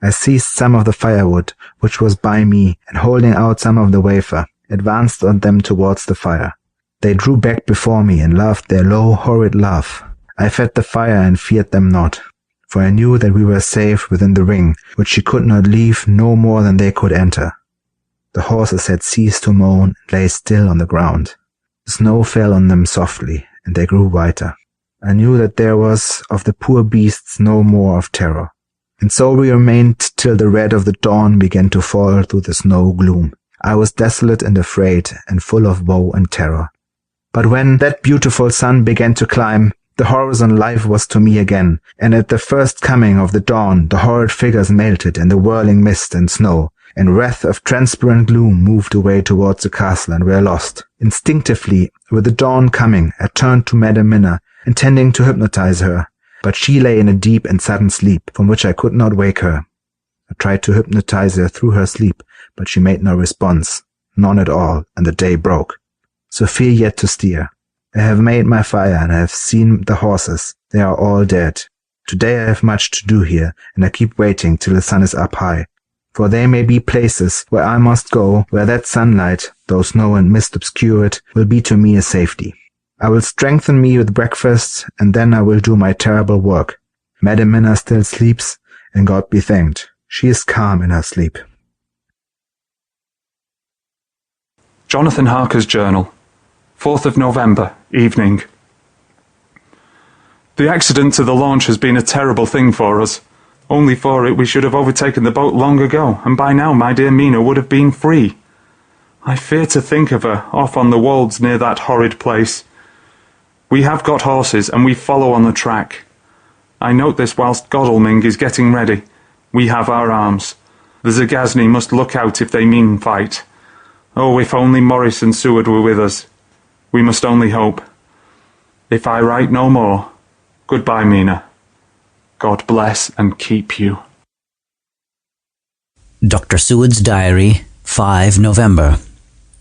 S3: I seized some of the firewood, which was by me, and holding out some of the wafer, advanced on them towards the fire. They drew back before me and laughed their low, horrid laugh. I fed the fire and feared them not, for I knew that we were safe within the ring, which she could not leave no more than they could enter. The horses had ceased to moan and lay still on the ground. The snow fell on them softly, and they grew whiter. I knew that there was of the poor beasts no more of terror. And so we remained till the red of the dawn began to fall through the snow gloom. I was desolate and afraid, and full of woe and terror. But when that beautiful sun began to climb, the horizon life was to me again, and at the first coming of the dawn the horrid figures melted in the whirling mist and snow, and wreath of transparent gloom moved away towards the castle and were lost. Instinctively, with the dawn coming, I turned to Madam Mina, intending to hypnotize her. But she lay in a deep and sudden sleep, from which I could not wake her. I tried to hypnotize her through her sleep, but she made no response, none at all, and the day broke. So fear yet to steer. I have made my fire, and I have seen the horses. They are all dead. Today I have much to do here, and I keep waiting till the sun is up high. For there may be places where I must go, where that sunlight, though snow and mist obscure it, will be to me a safety. I will strengthen me with breakfast, and then I will do my terrible work. Madam Mina still sleeps, and God be thanked, she is calm in her sleep.
S4: Jonathan Harker's Journal, 4th of November, evening. The accident to the launch has been a terrible thing for us. Only for it we should have overtaken the boat long ago, and by now my dear Mina would have been free. I fear to think of her, off on the wolds near that horrid place. We have got horses, and we follow on the track. I note this whilst Godalming is getting ready. We have our arms. The Zagazni must look out if they mean fight. Oh, if only Morris and Seward were with us. We must only hope. If I write no more, goodbye, Mina. God bless and keep you.
S5: Dr. Seward's Diary, 5 November.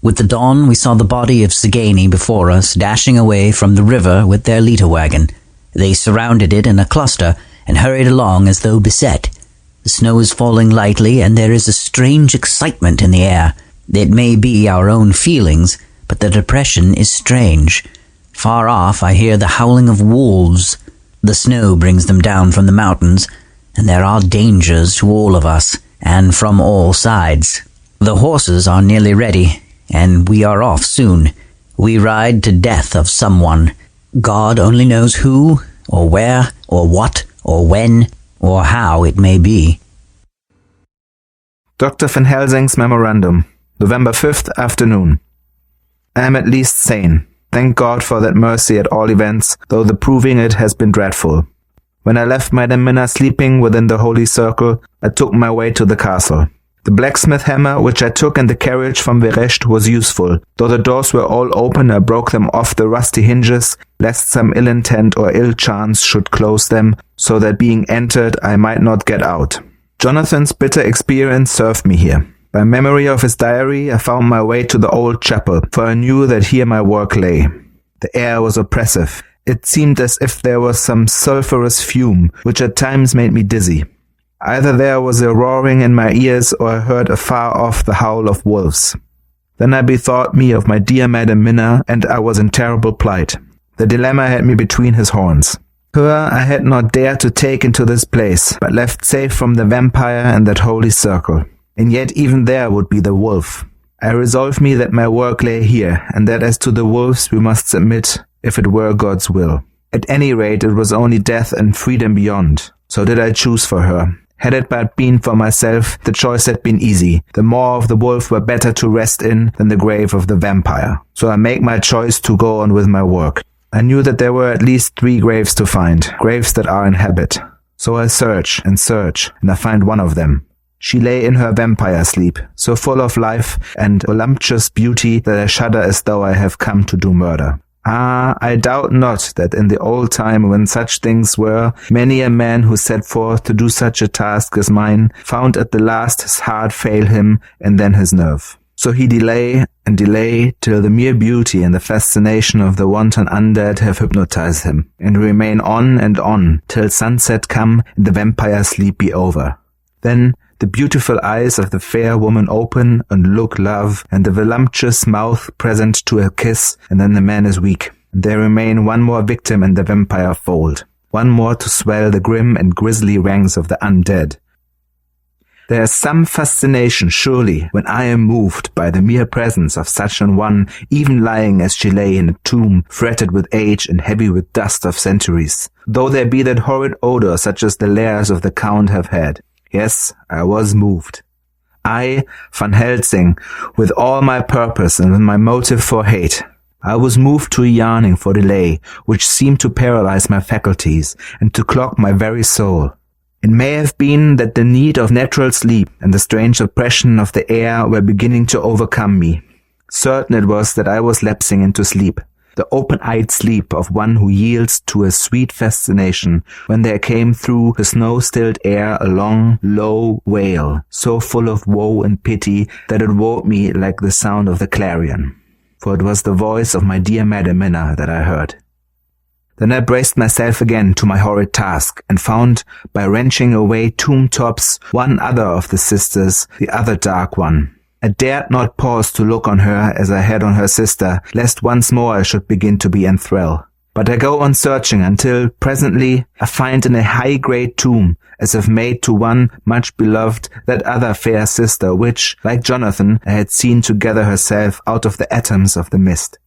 S5: With the dawn, we saw the body of Sigany before us, dashing away from the river with their leiter wagon. They surrounded it in a cluster and hurried along as though beset. The snow is falling lightly, and there is a strange excitement in the air. It may be our own feelings, but the depression is strange. Far off, I hear the howling of wolves. The snow brings them down from the mountains, and there are dangers to all of us, and from all sides. The horses are nearly ready, and we are off soon. We ride to death of someone. God only knows who, or where, or what, or when, or how it may be.
S3: Dr. Van Helsing's Memorandum, November 5th afternoon. I am at least sane. Thank God for that mercy at all events, though the proving it has been dreadful. When I left Madame Mina sleeping within the holy circle, I took my way to the castle. The blacksmith hammer which I took in the carriage from Verecht was useful. Though the doors were all open, I broke them off the rusty hinges, lest some ill intent or ill chance should close them, so that being entered I might not get out. Jonathan's bitter experience served me here. By memory of his diary, I found my way to the old chapel, for I knew that here my work lay. The air was oppressive. It seemed as if there was some sulphurous fume, which at times made me dizzy. Either there was a roaring in my ears, or I heard afar off the howl of wolves. Then I bethought me of my dear Madame Mina, and I was in terrible plight. The dilemma had me between his horns. Her I had not dared to take into this place, but left safe from the vampire and that holy circle. And yet even there would be the wolf. I resolved me that my work lay here, and that as to the wolves we must submit, if it were God's will. At any rate, it was only death and freedom beyond. So did I choose for her. Had it but been for myself, the choice had been easy. The maw of the wolf were better to rest in than the grave of the vampire. So I make my choice to go on with my work. I knew that there were at least 3 graves to find, graves that are in habit. So I search, and I find one of them. She lay in her vampire sleep, so full of life and voluptuous beauty that I shudder as though I have come to do murder. Ah, I doubt not that in the old time when such things were, many a man who set forth to do such a task as mine found at the last his heart fail him and then his nerve. So he delay and delay till the mere beauty and the fascination of the wanton undead have hypnotized him, and remain on till sunset come and the vampire sleep be over. Then the beautiful eyes of the fair woman open and look love, and the voluptuous mouth present to a kiss, and then the man is weak, and there remain one more victim in the vampire fold, one more to swell the grim and grisly ranks of the undead. There is some fascination, surely, when I am moved by the mere presence of such an one, even lying as she lay in a tomb, fretted with age and heavy with dust of centuries, though there be that horrid odour such as the lairs of the Count have had. Yes, I was moved. I, Van Helsing, with all my purpose and with my motive for hate. I was moved to a yearning for delay, which seemed to paralyze my faculties and to clog my very soul. It may have been that the need of natural sleep and the strange oppression of the air were beginning to overcome me. Certain it was that I was lapsing into sleep, the open-eyed sleep of one who yields to a sweet fascination, when there came through the snow-stilled air a long, low wail, so full of woe and pity that it woke me like the sound of the clarion. For it was the voice of my dear Madame Mina that I heard. Then I braced myself again to my horrid task, and found, by wrenching away tomb tops, one other of the sisters, the other dark one. I dared not pause to look on her as I had on her sister, lest once more I should begin to be enthralled. But I go on searching until, presently, I find in a high-grade tomb, as if made to one much beloved, that other fair sister which, like Jonathan, I had seen to gather herself out of the atoms of the mist.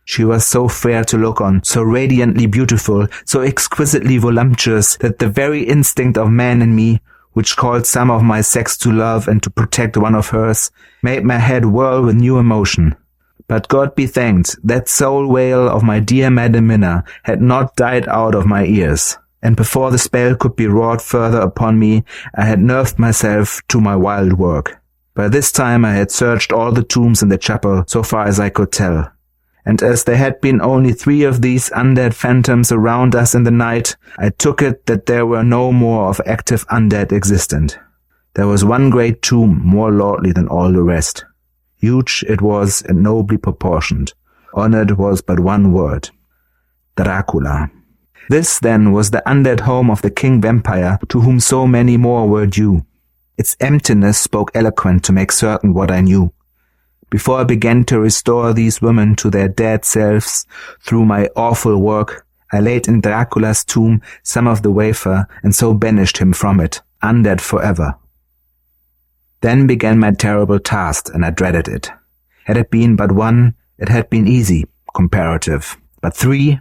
S3: She was so fair to look on, so radiantly beautiful, so exquisitely voluptuous, that the very instinct of man in me, which called some of my sex to love and to protect one of hers, made my head whirl with new emotion. But God be thanked, that soul wail of my dear Madame Mina had not died out of my ears, and before the spell could be wrought further upon me, I had nerved myself to my wild work. By this time I had searched all the tombs in the chapel, so far as I could tell. And as there had been only 3 of these undead phantoms around us in the night, I took it that there were no more of active undead existent. There was one great tomb more lordly than all the rest. Huge it was and nobly proportioned. On it was but one word: Dracula. This, then, was the undead home of the king vampire to whom so many more were due. Its emptiness spoke eloquent to make certain what I knew. Before I began to restore these women to their dead selves through my awful work, I laid in Dracula's tomb some of the wafer and so banished him from it, undead forever. Then began my terrible task, and I dreaded it. Had it been but one, it had been easy, comparative. But three?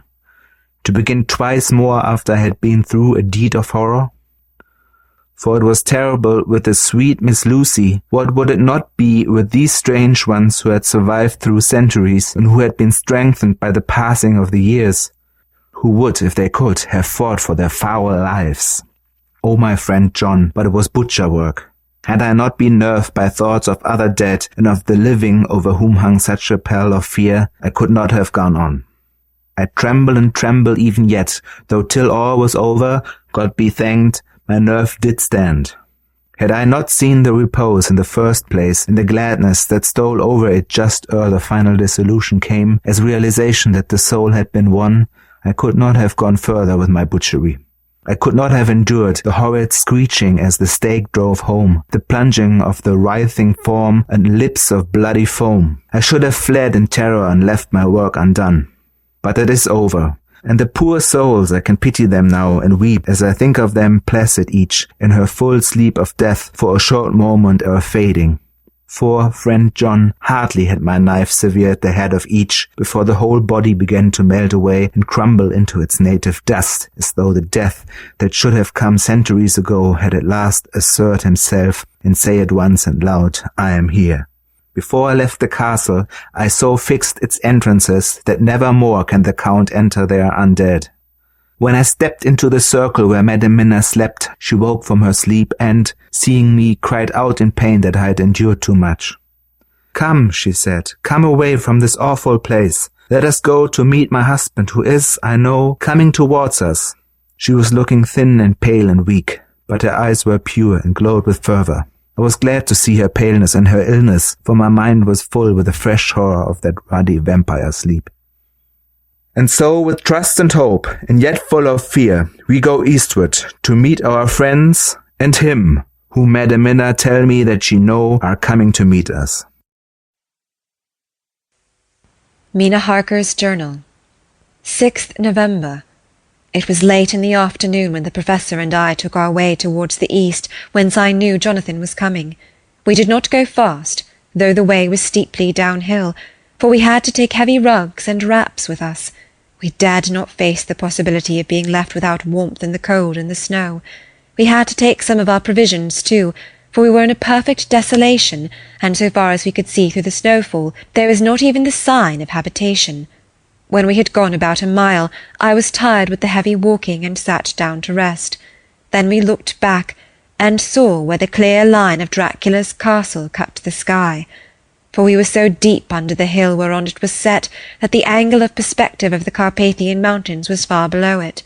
S3: To begin twice more after I had been through a deed of horror? For it was terrible with the sweet Miss Lucy. What would it not be with these strange ones who had survived through centuries and who had been strengthened by the passing of the years? Who would, if they could, have fought for their foul lives? Oh, my friend John, but it was butcher work. Had I not been nerved by thoughts of other dead and of the living over whom hung such a pall of fear, I could not have gone on. I tremble and tremble even yet, though till all was over, God be thanked, my nerve did stand. Had I not seen the repose in the first place, and the gladness that stole over it just ere the final dissolution came, as realization that the soul had been won, I could not have gone further with my butchery. I could not have endured the horrid screeching as the stake drove home, the plunging of the writhing form and lips of bloody foam. I should have fled in terror and left my work undone. But it is over, and the poor souls, I can pity them now and weep as I think of them placid each in her full sleep of death for a short moment ere fading. For, friend John, hardly had my knife severed the head of each before the whole body began to melt away and crumble into its native dust, as though the death that should have come centuries ago had at last assert himself and say at once and loud, I am here. Before I left the castle, I so fixed its entrances that never more can the Count enter there undead. When I stepped into the circle where Madam Mina slept, she woke from her sleep and, seeing me, cried out in pain that I had endured too much. Come, she said, come away from this awful place. Let us go to meet my husband, who is, I know, coming towards us. She was looking thin and pale and weak, but her eyes were pure and glowed with fervor. I was glad to see her paleness and her illness, for my mind was full with the fresh horror of that ruddy vampire sleep. And so, with trust and hope, and yet full of fear, we go eastward to meet our friends and him, whom Madam Mina tell me that she know are coming to meet us.
S2: Mina Harker's Journal. 6th November. It was late in the afternoon when the Professor and I took our way towards the east, whence I knew Jonathan was coming. We did not go fast, though the way was steeply downhill, for we had to take heavy rugs and wraps with us. We dared not face the possibility of being left without warmth in the cold and the snow. We had to take some of our provisions, too, for we were in a perfect desolation, and so far as we could see through the snowfall, there was not even the sign of habitation. When we had gone about a mile, I was tired with the heavy walking and sat down to rest. Then we looked back, and saw where the clear line of Dracula's castle cut the sky. For we were so deep under the hill whereon it was set that the angle of perspective of the Carpathian mountains was far below it.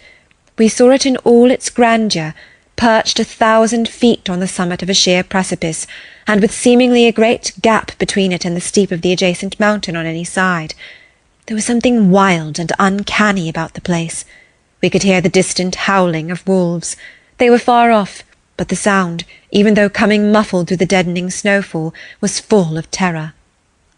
S2: We saw it in all its grandeur, perched 1,000 feet on the summit of a sheer precipice, and with seemingly a great gap between it and the steep of the adjacent mountain on any side. There was something wild and uncanny about the place. We could hear the distant howling of wolves. They were far off, but the sound, even though coming muffled through the deadening snowfall, was full of terror.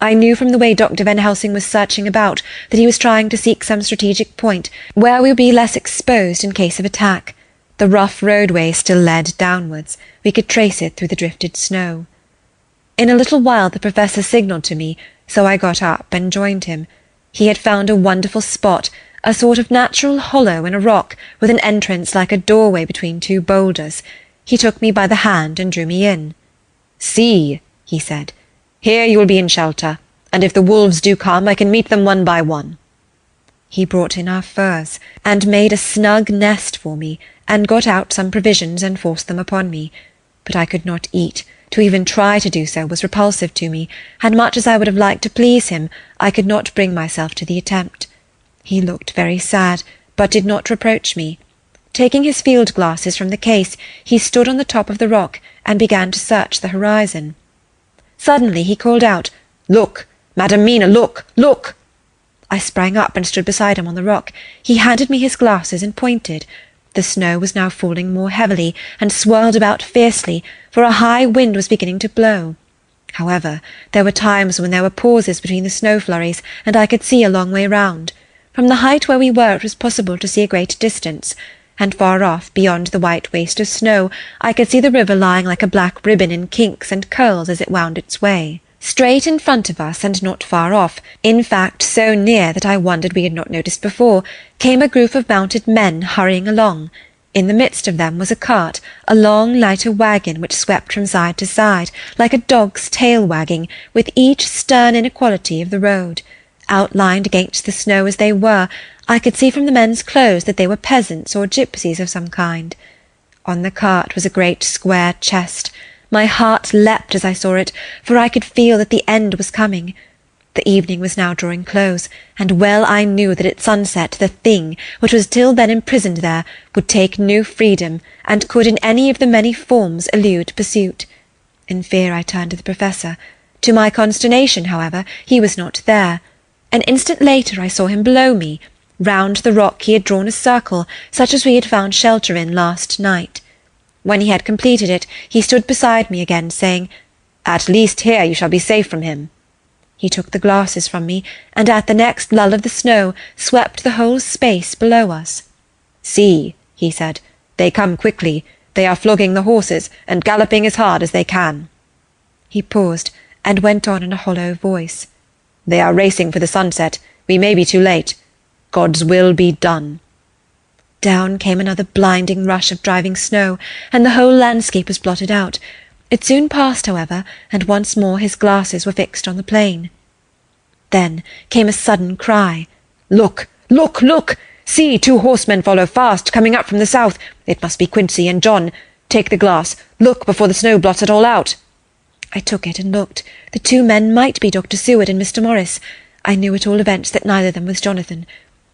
S2: I knew from the way Dr. Van Helsing was searching about that he was trying to seek some strategic point where we would be less exposed in case of attack. The rough roadway still led downwards. We could trace it through the drifted snow. In a little while the Professor signalled to me, so I got up and joined him. He had found a wonderful spot, a sort of natural hollow in a rock, with an entrance like a doorway between two boulders. He took me by the hand and drew me in. "See," he said, "here you will be in shelter, and if the wolves do come, I can meet them one by one." He brought in our furs, and made a snug nest for me, and got out some provisions and forced them upon me. But I could not eat. To even try to do so was repulsive to me, and much as I would have liked to please him, I could not bring myself to the attempt. He looked very sad, but did not reproach me. Taking his field-glasses from the case, he stood on the top of the rock and began to search the horizon. Suddenly he called out, "Look! Madam Mina, look! Look!" I sprang up and stood beside him on the rock. He handed me his glasses and pointed. The snow was now falling more heavily, and swirled about fiercely, for a high wind was beginning to blow. However, there were times when there were pauses between the snow flurries, and I could see a long way round. From the height where we were it was possible to see a great distance, and far off, beyond the white waste of snow, I could see the river lying like a black ribbon in kinks and curls as it wound its way. Straight in front of us, and not far off, in fact so near that I wondered we had not noticed before, came a group of mounted men hurrying along. In the midst of them was a cart, a long lighter waggon which swept from side to side, like a dog's tail wagging, with each stern inequality of the road. Outlined against the snow as they were, I could see from the men's clothes that they were peasants or gypsies of some kind. On the cart was a great square chest. My heart leapt as I saw it, for I could feel that the end was coming. The evening was now drawing close, and well I knew that at sunset the thing, which was till then imprisoned there, would take new freedom, and could in any of the many forms elude pursuit. In fear I turned to the Professor. To my consternation, however, he was not there. An instant later I saw him below me. Round the rock he had drawn a circle, such as we had found shelter in last night. When he had completed it, he stood beside me again, saying, "At least here you shall be safe from him." He took the glasses from me, and at the next lull of the snow swept the whole space below us. "See," he said, "they come quickly. They are flogging the horses, and galloping as hard as they can." He paused, and went on in a hollow voice. "They are racing for the sunset. We may be too late. God's will be done." Down came another blinding rush of driving snow, and the whole landscape was blotted out. It soon passed, however, and once more his glasses were fixed on the plain. Then came a sudden cry. "Look! Look! Look! See, 2 horsemen follow fast, coming up from the south. It must be Quincy and John. Take the glass. Look before the snow blots it all out." I took it and looked. The 2 men might be Dr. Seward and Mr. Morris. I knew at all events that neither of them was Jonathan.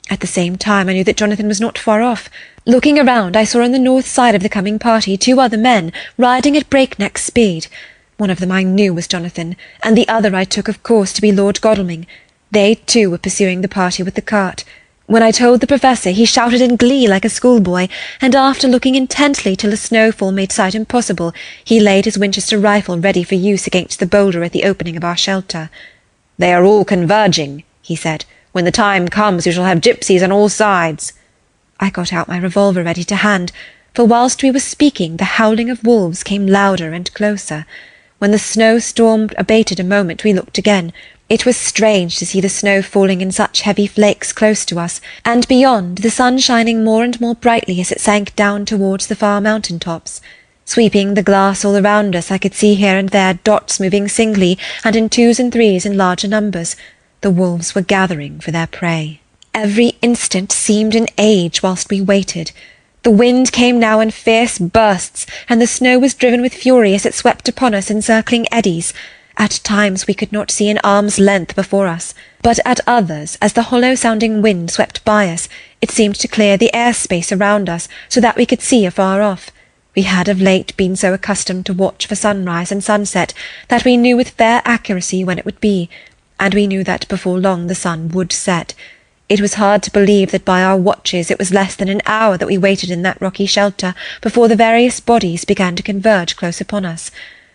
S2: At the same time I knew that Jonathan was not far off. Looking around, I saw on the north side of the coming party 2 other men, riding at breakneck speed. One of them I knew was Jonathan, and the other I took of course to be Lord Godalming. They too were pursuing the party with the cart. When I told the Professor, he shouted in glee like a schoolboy, and after looking intently till the snowfall made sight impossible, he laid his Winchester rifle ready for use against the boulder at the opening of our shelter. "They are all converging," he said. "When the time comes we shall have gypsies on all sides." I got out my revolver ready to hand, for whilst we were speaking the howling of wolves came louder and closer. When the snow-storm abated a moment we looked again. It was strange to see the snow falling in such heavy flakes close to us, and beyond, the sun shining more and more brightly as it sank down towards the far mountain tops. Sweeping the glass all around us I could see here and there dots moving singly and in 2s and 3s in larger numbers. The wolves were gathering for their prey. Every instant seemed an age whilst we waited. The wind came now in fierce bursts, and the snow was driven with fury as it swept upon us in circling eddies. At times we could not see an arm's length before us, but at others, as the hollow-sounding wind swept by us, it seemed to clear the air-space around us so that we could see afar off. We had of late been so accustomed to watch for sunrise and sunset that we knew with fair accuracy when it would be, and we knew that before long the sun would set. It was hard to believe that by our watches it was less than an hour that we waited in that rocky shelter before the various bodies began to converge close upon us.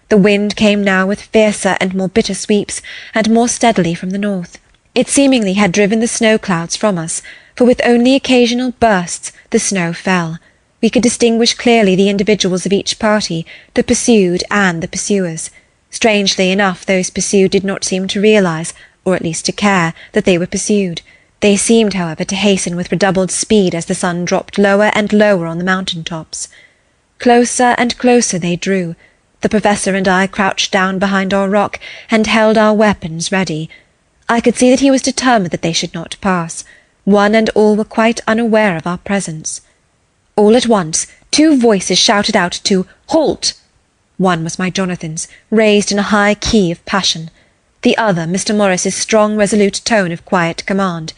S2: The wind came now with fiercer and more bitter sweeps, and more steadily from the north. It seemingly had driven the snow-clouds from us, for with only occasional bursts the snow fell. We could distinguish clearly the individuals of each party, the pursued and the pursuers. Strangely enough, those pursued did not seem to realize, or at least to care, that they were pursued. They seemed, however, to hasten with redoubled speed as the sun dropped lower and lower on the mountain-tops. Closer and closer they drew. The Professor and I crouched down behind our rock, and held our weapons ready. I could see that he was determined that they should not pass. One and all were quite unaware of our presence. All at once 2 voices shouted out to "Halt!" One was my Jonathan's, raised in a high key of passion. The other Mr. Morris's strong, resolute tone of quiet command.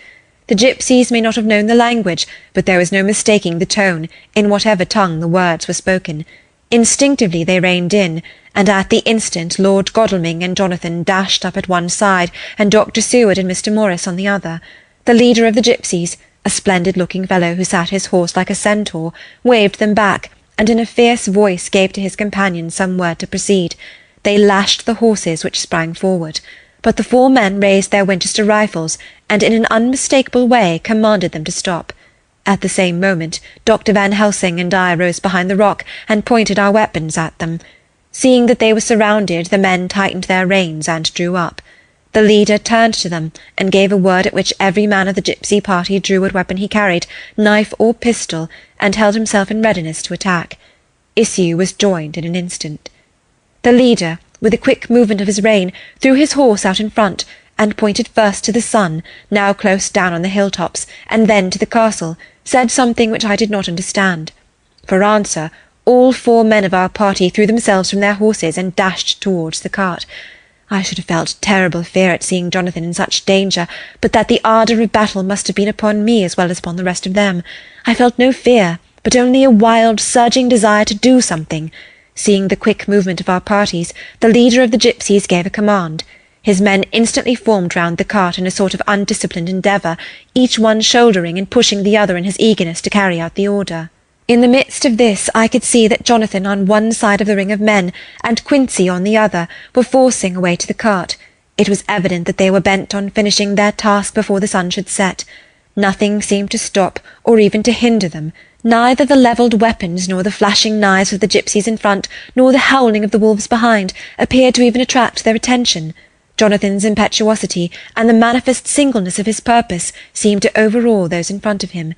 S2: The gypsies may not have known the language, but there was no mistaking the tone, in whatever tongue the words were spoken. Instinctively they reined in, and at the instant Lord Godalming and Jonathan dashed up at one side, and Dr. Seward and Mr. Morris on the other. The leader of the gipsies, a splendid-looking fellow who sat his horse like a centaur, waved them back, and in a fierce voice gave to his companions some word to proceed. They lashed the horses, which sprang forward. But the four men raised their Winchester rifles, and in an unmistakable way commanded them to stop. At the same moment Dr. Van Helsing and I rose behind the rock and pointed our weapons at them. Seeing that they were surrounded, the men tightened their reins and drew up. The leader turned to them and gave a word at which every man of the gipsy party drew what weapon he carried, knife or pistol, and held himself in readiness to attack. Issue was joined in an instant. The leader, with a quick movement of his rein, threw his horse out in front, and pointed first to the sun, now close down on the hilltops, and then to the castle, said something which I did not understand. For answer, all four men of our party threw themselves from their horses and dashed towards the cart. I should have felt terrible fear at seeing Jonathan in such danger, but that the ardour of battle must have been upon me as well as upon the rest of them. I felt no fear, but only a wild, surging desire to do something. Seeing the quick movement of our parties, the leader of the gipsies gave a command. His men instantly formed round the cart in a sort of undisciplined endeavour, each one shouldering and pushing the other in his eagerness to carry out the order. In the midst of this I could see that Jonathan on one side of the ring of men, and Quincy on the other, were forcing a way to the cart. It was evident that they were bent on finishing their task before the sun should set. Nothing seemed to stop or even to hinder them. Neither the levelled weapons, nor the flashing knives of the gipsies in front, nor the howling of the wolves behind, appeared to even attract their attention. Jonathan's impetuosity and the manifest singleness of his purpose seemed to overawe those in front of him.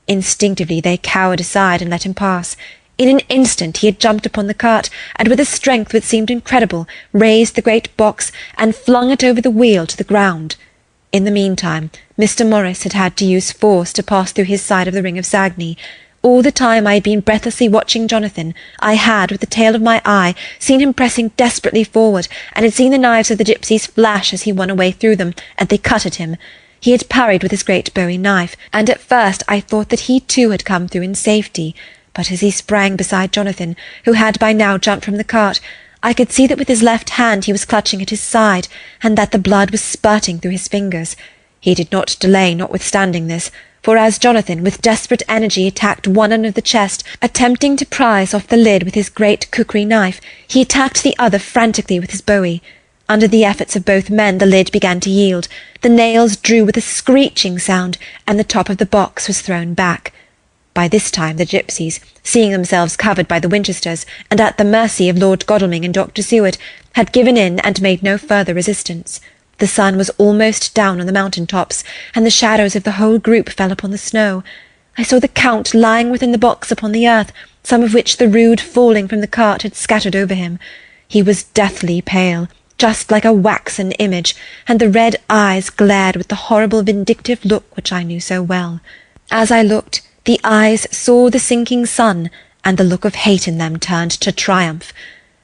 S2: Instinctively they cowered aside and let him pass. In an instant he had jumped upon the cart, and with a strength which seemed incredible, raised the great box and flung it over the wheel to the ground. In the meantime Mr. Morris had had to use force to pass through his side of the ring of Sagny. All the time I had been breathlessly watching Jonathan, I had, with the tail of my eye, seen him pressing desperately forward, and had seen the knives of the gipsies flash as he won a way through them, and they cut at him. He had parried with his great bowie knife, and at first I thought that he too had come through in safety, but as he sprang beside Jonathan, who had by now jumped from the cart, I could see that with his left hand he was clutching at his side, and that the blood was spurting through his fingers. He did not delay notwithstanding this, for as Jonathan with desperate energy attacked one end of the chest, attempting to prise off the lid with his great kukri knife, he attacked the other frantically with his bowie. Under the efforts of both men the lid began to yield, the nails drew with a screeching sound, and the top of the box was thrown back. By this time the gipsies, seeing themselves covered by the Winchesters, and at the mercy of Lord Godalming and Dr. Seward, had given in and made no further resistance. The sun was almost down on the mountain-tops, and the shadows of the whole group fell upon the snow. I saw the Count lying within the box upon the earth, some of which the rude falling from the cart had scattered over him. He was deathly pale, just like a waxen image, and the red eyes glared with the horrible vindictive look which I knew so well. As I looked, the eyes saw the sinking sun, and the look of hate in them turned to triumph.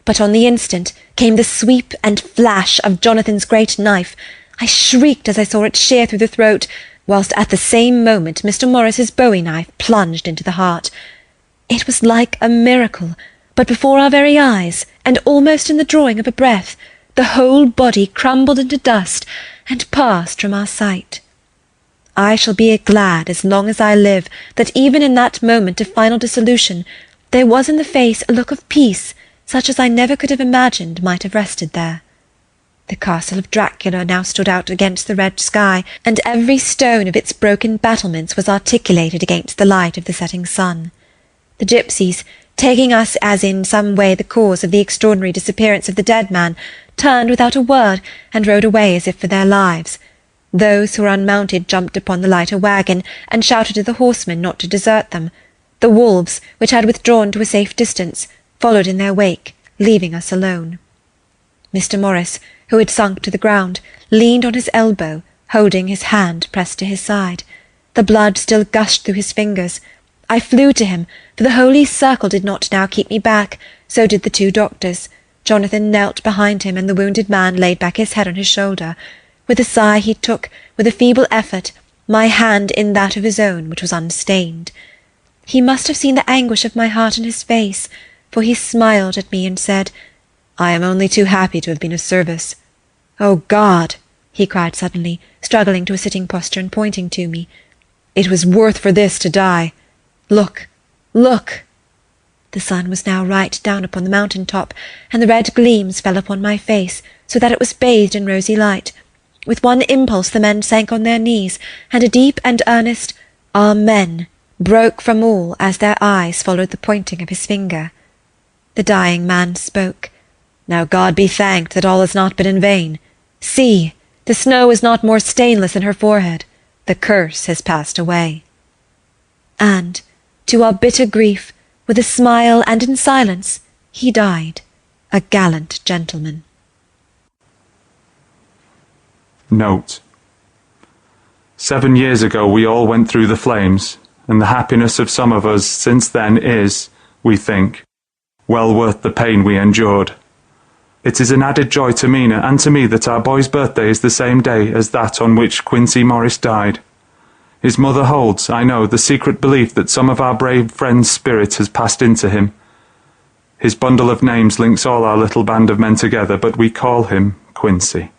S2: But on the instant came the sweep and flash of Jonathan's great knife. I shrieked as I saw it shear through the throat, whilst at the same moment Mr. Morris's bowie knife plunged into the heart. It was like a miracle, but before our very eyes, and almost in the drawing of a breath, the whole body crumbled into dust and passed from our sight. I shall be glad as long as I live that even in that moment of final dissolution there was in the face a look of peace, such as I never could have imagined might have rested there. The castle of Dracula now stood out against the red sky, and every stone of its broken battlements was articulated against the light of the setting sun. The gipsies, taking us as in some way the cause of the extraordinary disappearance of the dead man, turned without a word and rode away as if for their lives. Those who were unmounted jumped upon the lighter waggon and shouted to the horsemen not to desert them. The wolves, which had withdrawn to a safe distance, followed in their wake, leaving us alone. Mr. Morris, who had sunk to the ground, leaned on his elbow, holding his hand pressed to his side. The blood still gushed through his fingers. I flew to him, for the holy circle did not now keep me back, so did the two doctors. Jonathan knelt behind him, and the wounded man laid back his head on his shoulder. With a sigh he took, with a feeble effort, my hand in that of his own, which was unstained. He must have seen the anguish of my heart in his face, for he smiled at me and said, "I am only too happy to have been of service. Oh, God!" he cried suddenly, struggling to a sitting posture and pointing to me. "It was worth for this to die. Look! Look!" The sun was now right down upon the mountain top, and the red gleams fell upon my face, so that it was bathed in rosy light. With one impulse the men sank on their knees, and a deep and earnest "Amen" broke from all as their eyes followed the pointing of his finger. The dying man spoke. "Now God be thanked that all has not been in vain. See, the snow is not more stainless than her forehead. The curse has passed away." And, to our bitter grief, with a smile and in silence, he died, a gallant gentleman.
S4: Note: 7 years ago we all went through the flames, and the happiness of some of us since then is, we think, well worth the pain we endured. It is an added joy to Mina and to me that our boy's birthday is the same day as that on which Quincy Morris died. His mother holds, I know, the secret belief that some of our brave friend's spirit has passed into him. His bundle of names links all our little band of men together, but we call him Quincy.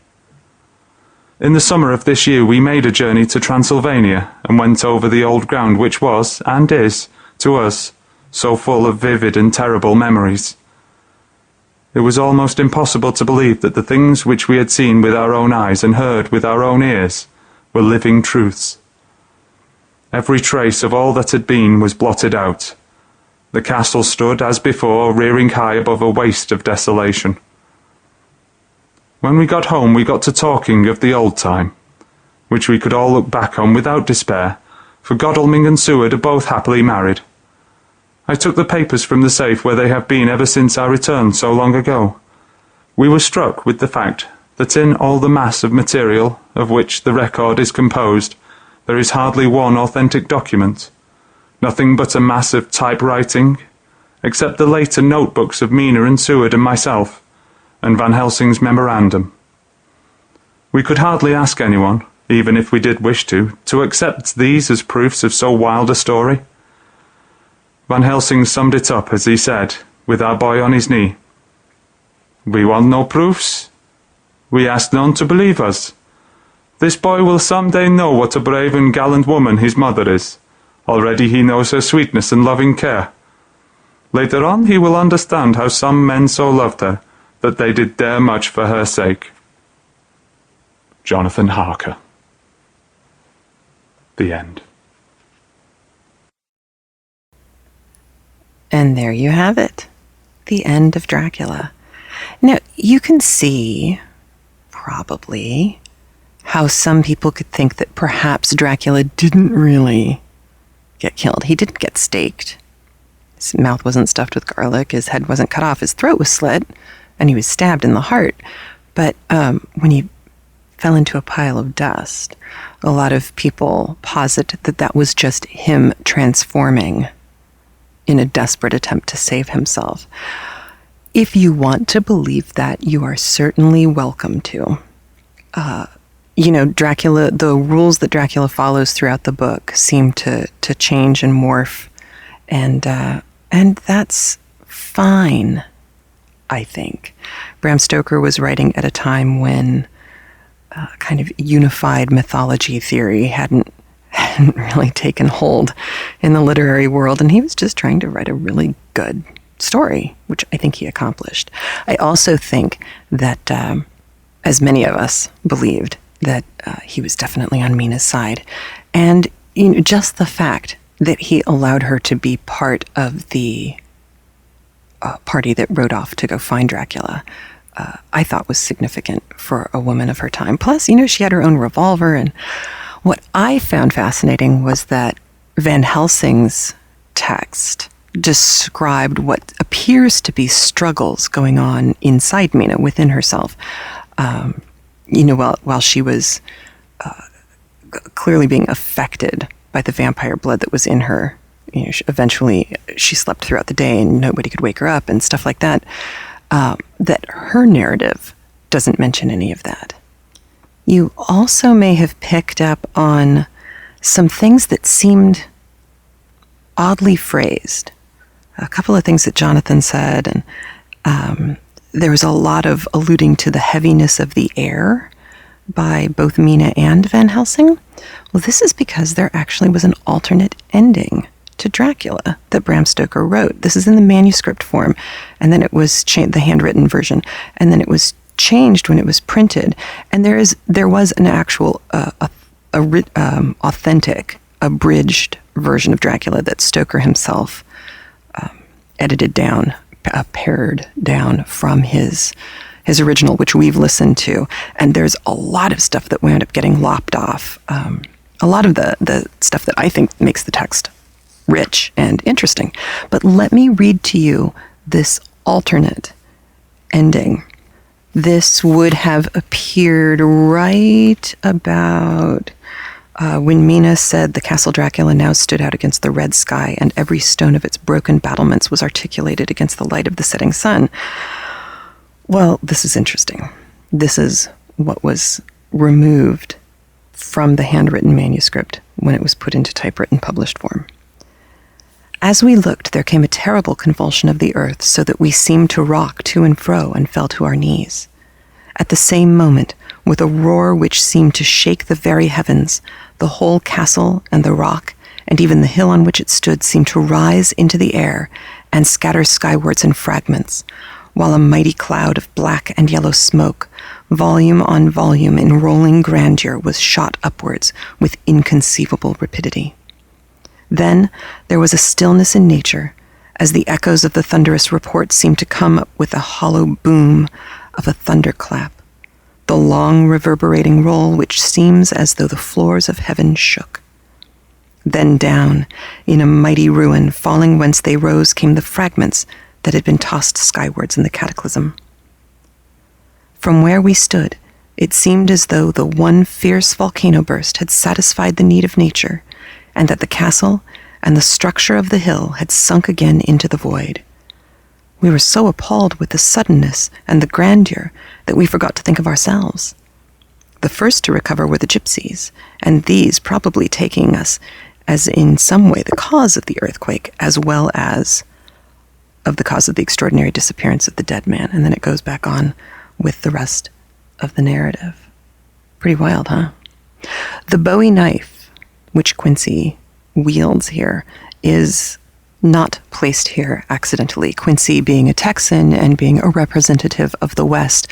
S4: In the summer of this year we made a journey to Transylvania and went over the old ground which was, and is, to us, so full of vivid and terrible memories. It was almost impossible to believe that the things which we had seen with our own eyes and heard with our own ears were living truths. Every trace of all that had been was blotted out. The castle stood, as before, rearing high above a waste of desolation. When we got home we got to talking of the old time, which we could all look back on without despair, for Godalming and Seward are both happily married. I took the papers from the safe where they have been ever since our return so long ago. We were struck with the fact that in all the mass of material of which the record is composed, there is hardly one authentic document, nothing but a mass of typewriting, except the later notebooks of Mina and Seward and myself, and Van Helsing's memorandum. We could hardly ask anyone, even if we did wish to accept these as proofs of so wild a story. Van Helsing summed it up as he said, with our boy on his knee, "We want no proofs. We ask none to believe us. This boy will some day know what a brave and gallant woman his mother is. Already he knows her sweetness and loving care. Later on he will understand how some men so loved her that they did dare much for her sake." Jonathan Harker. The end.
S1: And there you have it. The end of Dracula. Now, you can see, probably, how some people could think that perhaps Dracula didn't really get killed. He didn't get staked. His mouth wasn't stuffed with garlic, his head wasn't cut off, his throat was slit, and he was stabbed in the heart. But when he fell into a pile of dust, a lot of people posit that that was just him transforming in a desperate attempt to save himself. If you want to believe that, you are certainly welcome to. Dracula, the rules that Dracula follows throughout the book seem to change and morph, and that's fine, I think. Bram Stoker was writing at a time when kind of unified mythology theory hadn't really taken hold in the literary world, and he was just trying to write a really good story, which I think he accomplished. I also think that, as many of us believed, that he was definitely on Mina's side. And just the fact that he allowed her to be part of the party that rode off to go find Dracula, I thought was significant for a woman of her time. Plus, she had her own revolver, and what I found fascinating was that Van Helsing's text described what appears to be struggles going on inside Mina, within herself. While she was clearly being affected by the vampire blood that was in her. Eventually she slept throughout the day and nobody could wake her up and stuff like that. That her narrative doesn't mention any of that. You also may have picked up on some things that seemed oddly phrased. a couple of things that Jonathan said, and there was a lot of alluding to the heaviness of the air by both Mina and Van Helsing. Well, this is because there actually was an alternate ending to Dracula that Bram Stoker wrote. This is in the manuscript form, and then it was the handwritten version, and then it was changed when it was printed. And there was an actual authentic, abridged version of Dracula that Stoker himself edited down, pared down from his original, which we've listened to. And there's a lot of stuff that wound up getting lopped off. A lot of the stuff that I think makes the text rich and interesting. But let me read to you this alternate ending. This would have appeared right about when Mina said the Castle Dracula now stood out against the red sky, and every stone of its broken battlements was articulated against the light of the setting sun. Well, this is interesting. This is what was removed from the handwritten manuscript when it was put into typewritten published form. As we looked, there came a terrible convulsion of the earth, so that we seemed to rock to and fro and fell to our knees. At the same moment, with a roar which seemed to shake the very heavens, the whole castle and the rock, and even the hill on which it stood, seemed to rise into the air and scatter skywards in fragments, while a mighty cloud of black and yellow smoke, volume on volume in rolling grandeur, was shot upwards with inconceivable rapidity. Then there was a stillness in nature, as the echoes of the thunderous report seemed to come up with a hollow boom of a thunderclap, the long reverberating roll which seems as though the floors of heaven shook. Then down, in a mighty ruin, falling whence they rose, came the fragments that had been tossed skywards in the cataclysm. From where we stood, it seemed as though the one fierce volcano burst had satisfied the need of nature, and that the castle and the structure of the hill had sunk again into the void. We were so appalled with the suddenness and the grandeur that we forgot to think of ourselves. The first to recover were the gypsies, and these probably taking us as in some way the cause of the earthquake, as well as of the cause of the extraordinary disappearance of the dead man. And then it goes back on with the rest of the narrative. Pretty wild, huh? The Bowie knife, which Quincy wields here, is not placed here accidentally. Quincy, being a Texan and being a representative of the West,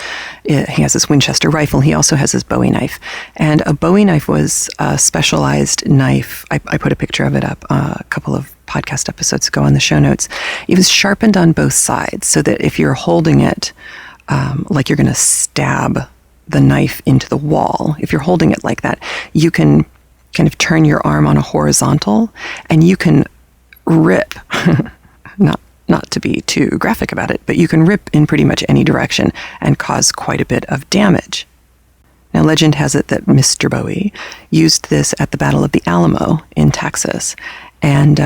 S1: he has his Winchester rifle. He also has his Bowie knife. And a Bowie knife was a specialized knife. I put a picture of it up a couple of podcast episodes ago on the show notes. It was sharpened on both sides so that if you're holding it like you're going to stab the knife into the wall, if you're holding it like that, you can kind of turn your arm on a horizontal and you can rip, not to be too graphic about it, but you can rip in pretty much any direction and cause quite a bit of damage. Now, legend has it that Mr. Bowie used this at the Battle of the Alamo in Texas, and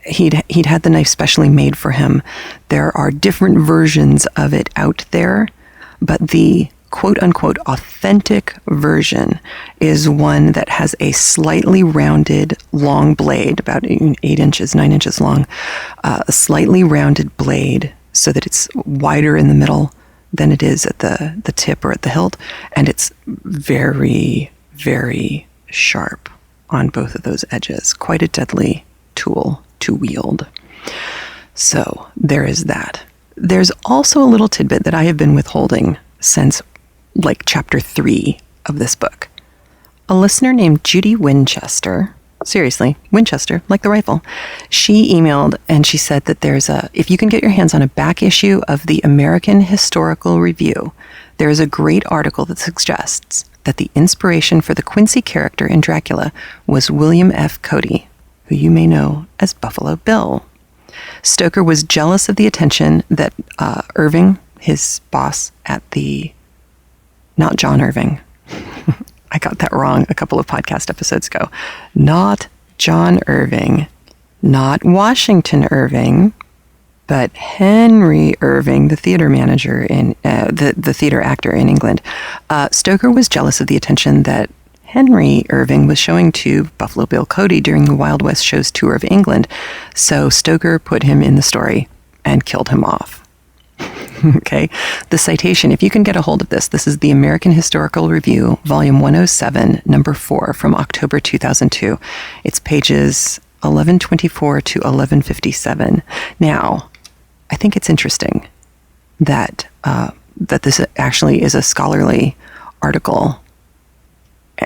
S1: he'd had the knife specially made for him. There are different versions of it out there, but the quote-unquote authentic version is one that has a slightly rounded long blade, about 8 inches, 9 inches long, a slightly rounded blade so that it's wider in the middle than it is at the tip or at the hilt, and it's very, very sharp on both of those edges. Quite a deadly tool to wield. So there is that. There's also a little tidbit that I have been withholding since like chapter 3 of this book. A listener named Judy Winchester, seriously, Winchester, like the rifle, she emailed and she said that if you can get your hands on a back issue of the American Historical Review, there is a great article that suggests that the inspiration for the Quincy character in Dracula was William F. Cody, who you may know as Buffalo Bill. Stoker was jealous of the attention that Irving, his boss at not John Irving. I got that wrong a couple of podcast episodes ago. Not John Irving, not Washington Irving, but Henry Irving, the theater manager in the theater actor in England. Stoker was jealous of the attention that Henry Irving was showing to Buffalo Bill Cody during the Wild West show's tour of England, so Stoker put him in the story and killed him off. Okay, the citation, if you can get a hold of this, this is the American Historical Review, volume 107, number 4, from October 2002. It's pages 1124 to 1157. Now, I think it's interesting that that this actually is a scholarly article,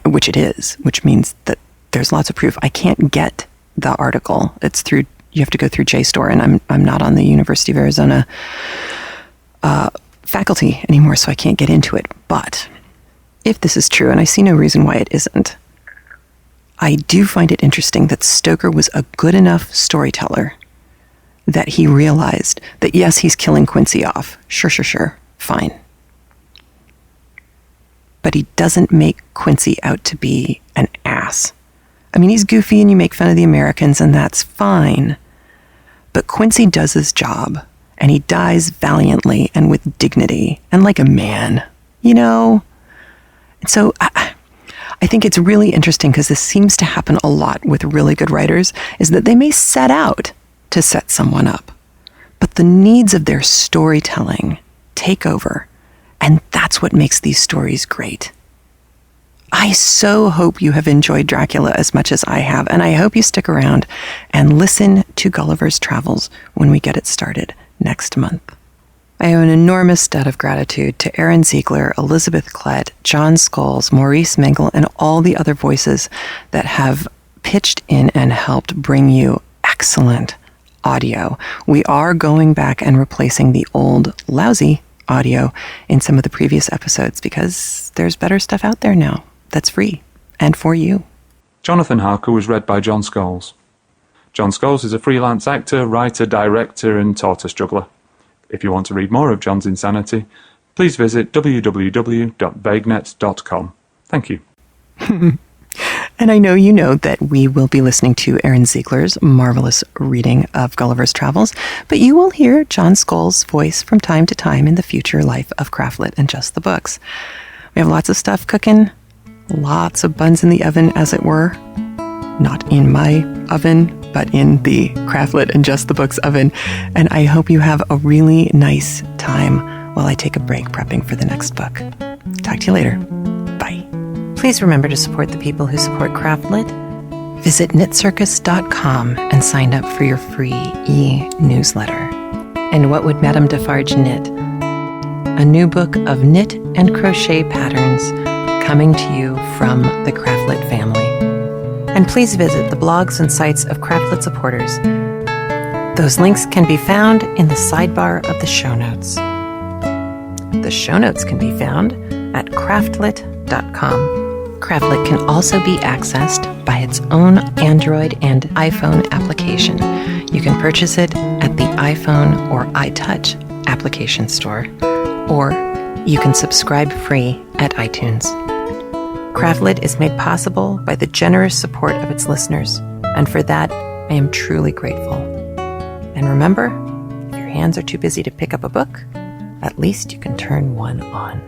S1: which it is, which means that there's lots of proof. I can't get the article. It's through, you have to go through JSTOR, and I'm not on the University of Arizona faculty anymore, so I can't get into it. But if this is true, and I see no reason why it isn't, I do find it interesting that Stoker was a good enough storyteller that he realized that, yes, he's killing Quincy off. Sure, fine. But he doesn't make Quincy out to be an ass. I mean, he's goofy and you make fun of the Americans, and that's fine. But Quincy does his job, and he dies valiantly and with dignity and like a man, you know? And so I think it's really interesting, because this seems to happen a lot with really good writers, is that they may set out to set someone up, but the needs of their storytelling take over, and that's what makes these stories great. I so hope you have enjoyed Dracula as much as I have, and I hope you stick around and listen to Gulliver's Travels when we get it started next month. I owe an enormous debt of gratitude to Aaron Ziegler, Elizabeth Klett, John Scholes, Maurice Mengel, and all the other voices that have pitched in and helped bring you excellent audio. We are going back and replacing the old, lousy audio in some of the previous episodes, because there's better stuff out there now that's free and for you.
S4: Jonathan Harker was read by John Scholes. John Scholes is a freelance actor, writer, director, and tortoise juggler. If you want to read more of John's insanity, please visit www.vaguenet.com. Thank you.
S1: And I know you know that we will be listening to Aaron Ziegler's marvelous reading of Gulliver's Travels, but you will hear John Scholes' voice from time to time in the future life of CraftLit and Just the Books. We have lots of stuff cooking, lots of buns in the oven, as it were. Not in my oven, but in the CraftLit and Just the Books oven. And I hope you have a really nice time while I take a break prepping for the next book. Talk to you later. Bye. Please remember to support the people who support CraftLit. Visit knitcircus.com and sign up for your free e-newsletter. And what would Madame Defarge knit? A new book of knit and crochet patterns coming to you from the CraftLit family. And please visit the blogs and sites of CraftLit supporters. Those links can be found in the sidebar of the show notes. The show notes can be found at craftlit.com. CraftLit can also be accessed by its own Android and iPhone application. You can purchase it at the iPhone or iTouch application store, or you can subscribe free at iTunes. CraftLit is made possible by the generous support of its listeners, and for that, I am truly grateful. And remember, if your hands are too busy to pick up a book, at least you can turn one on.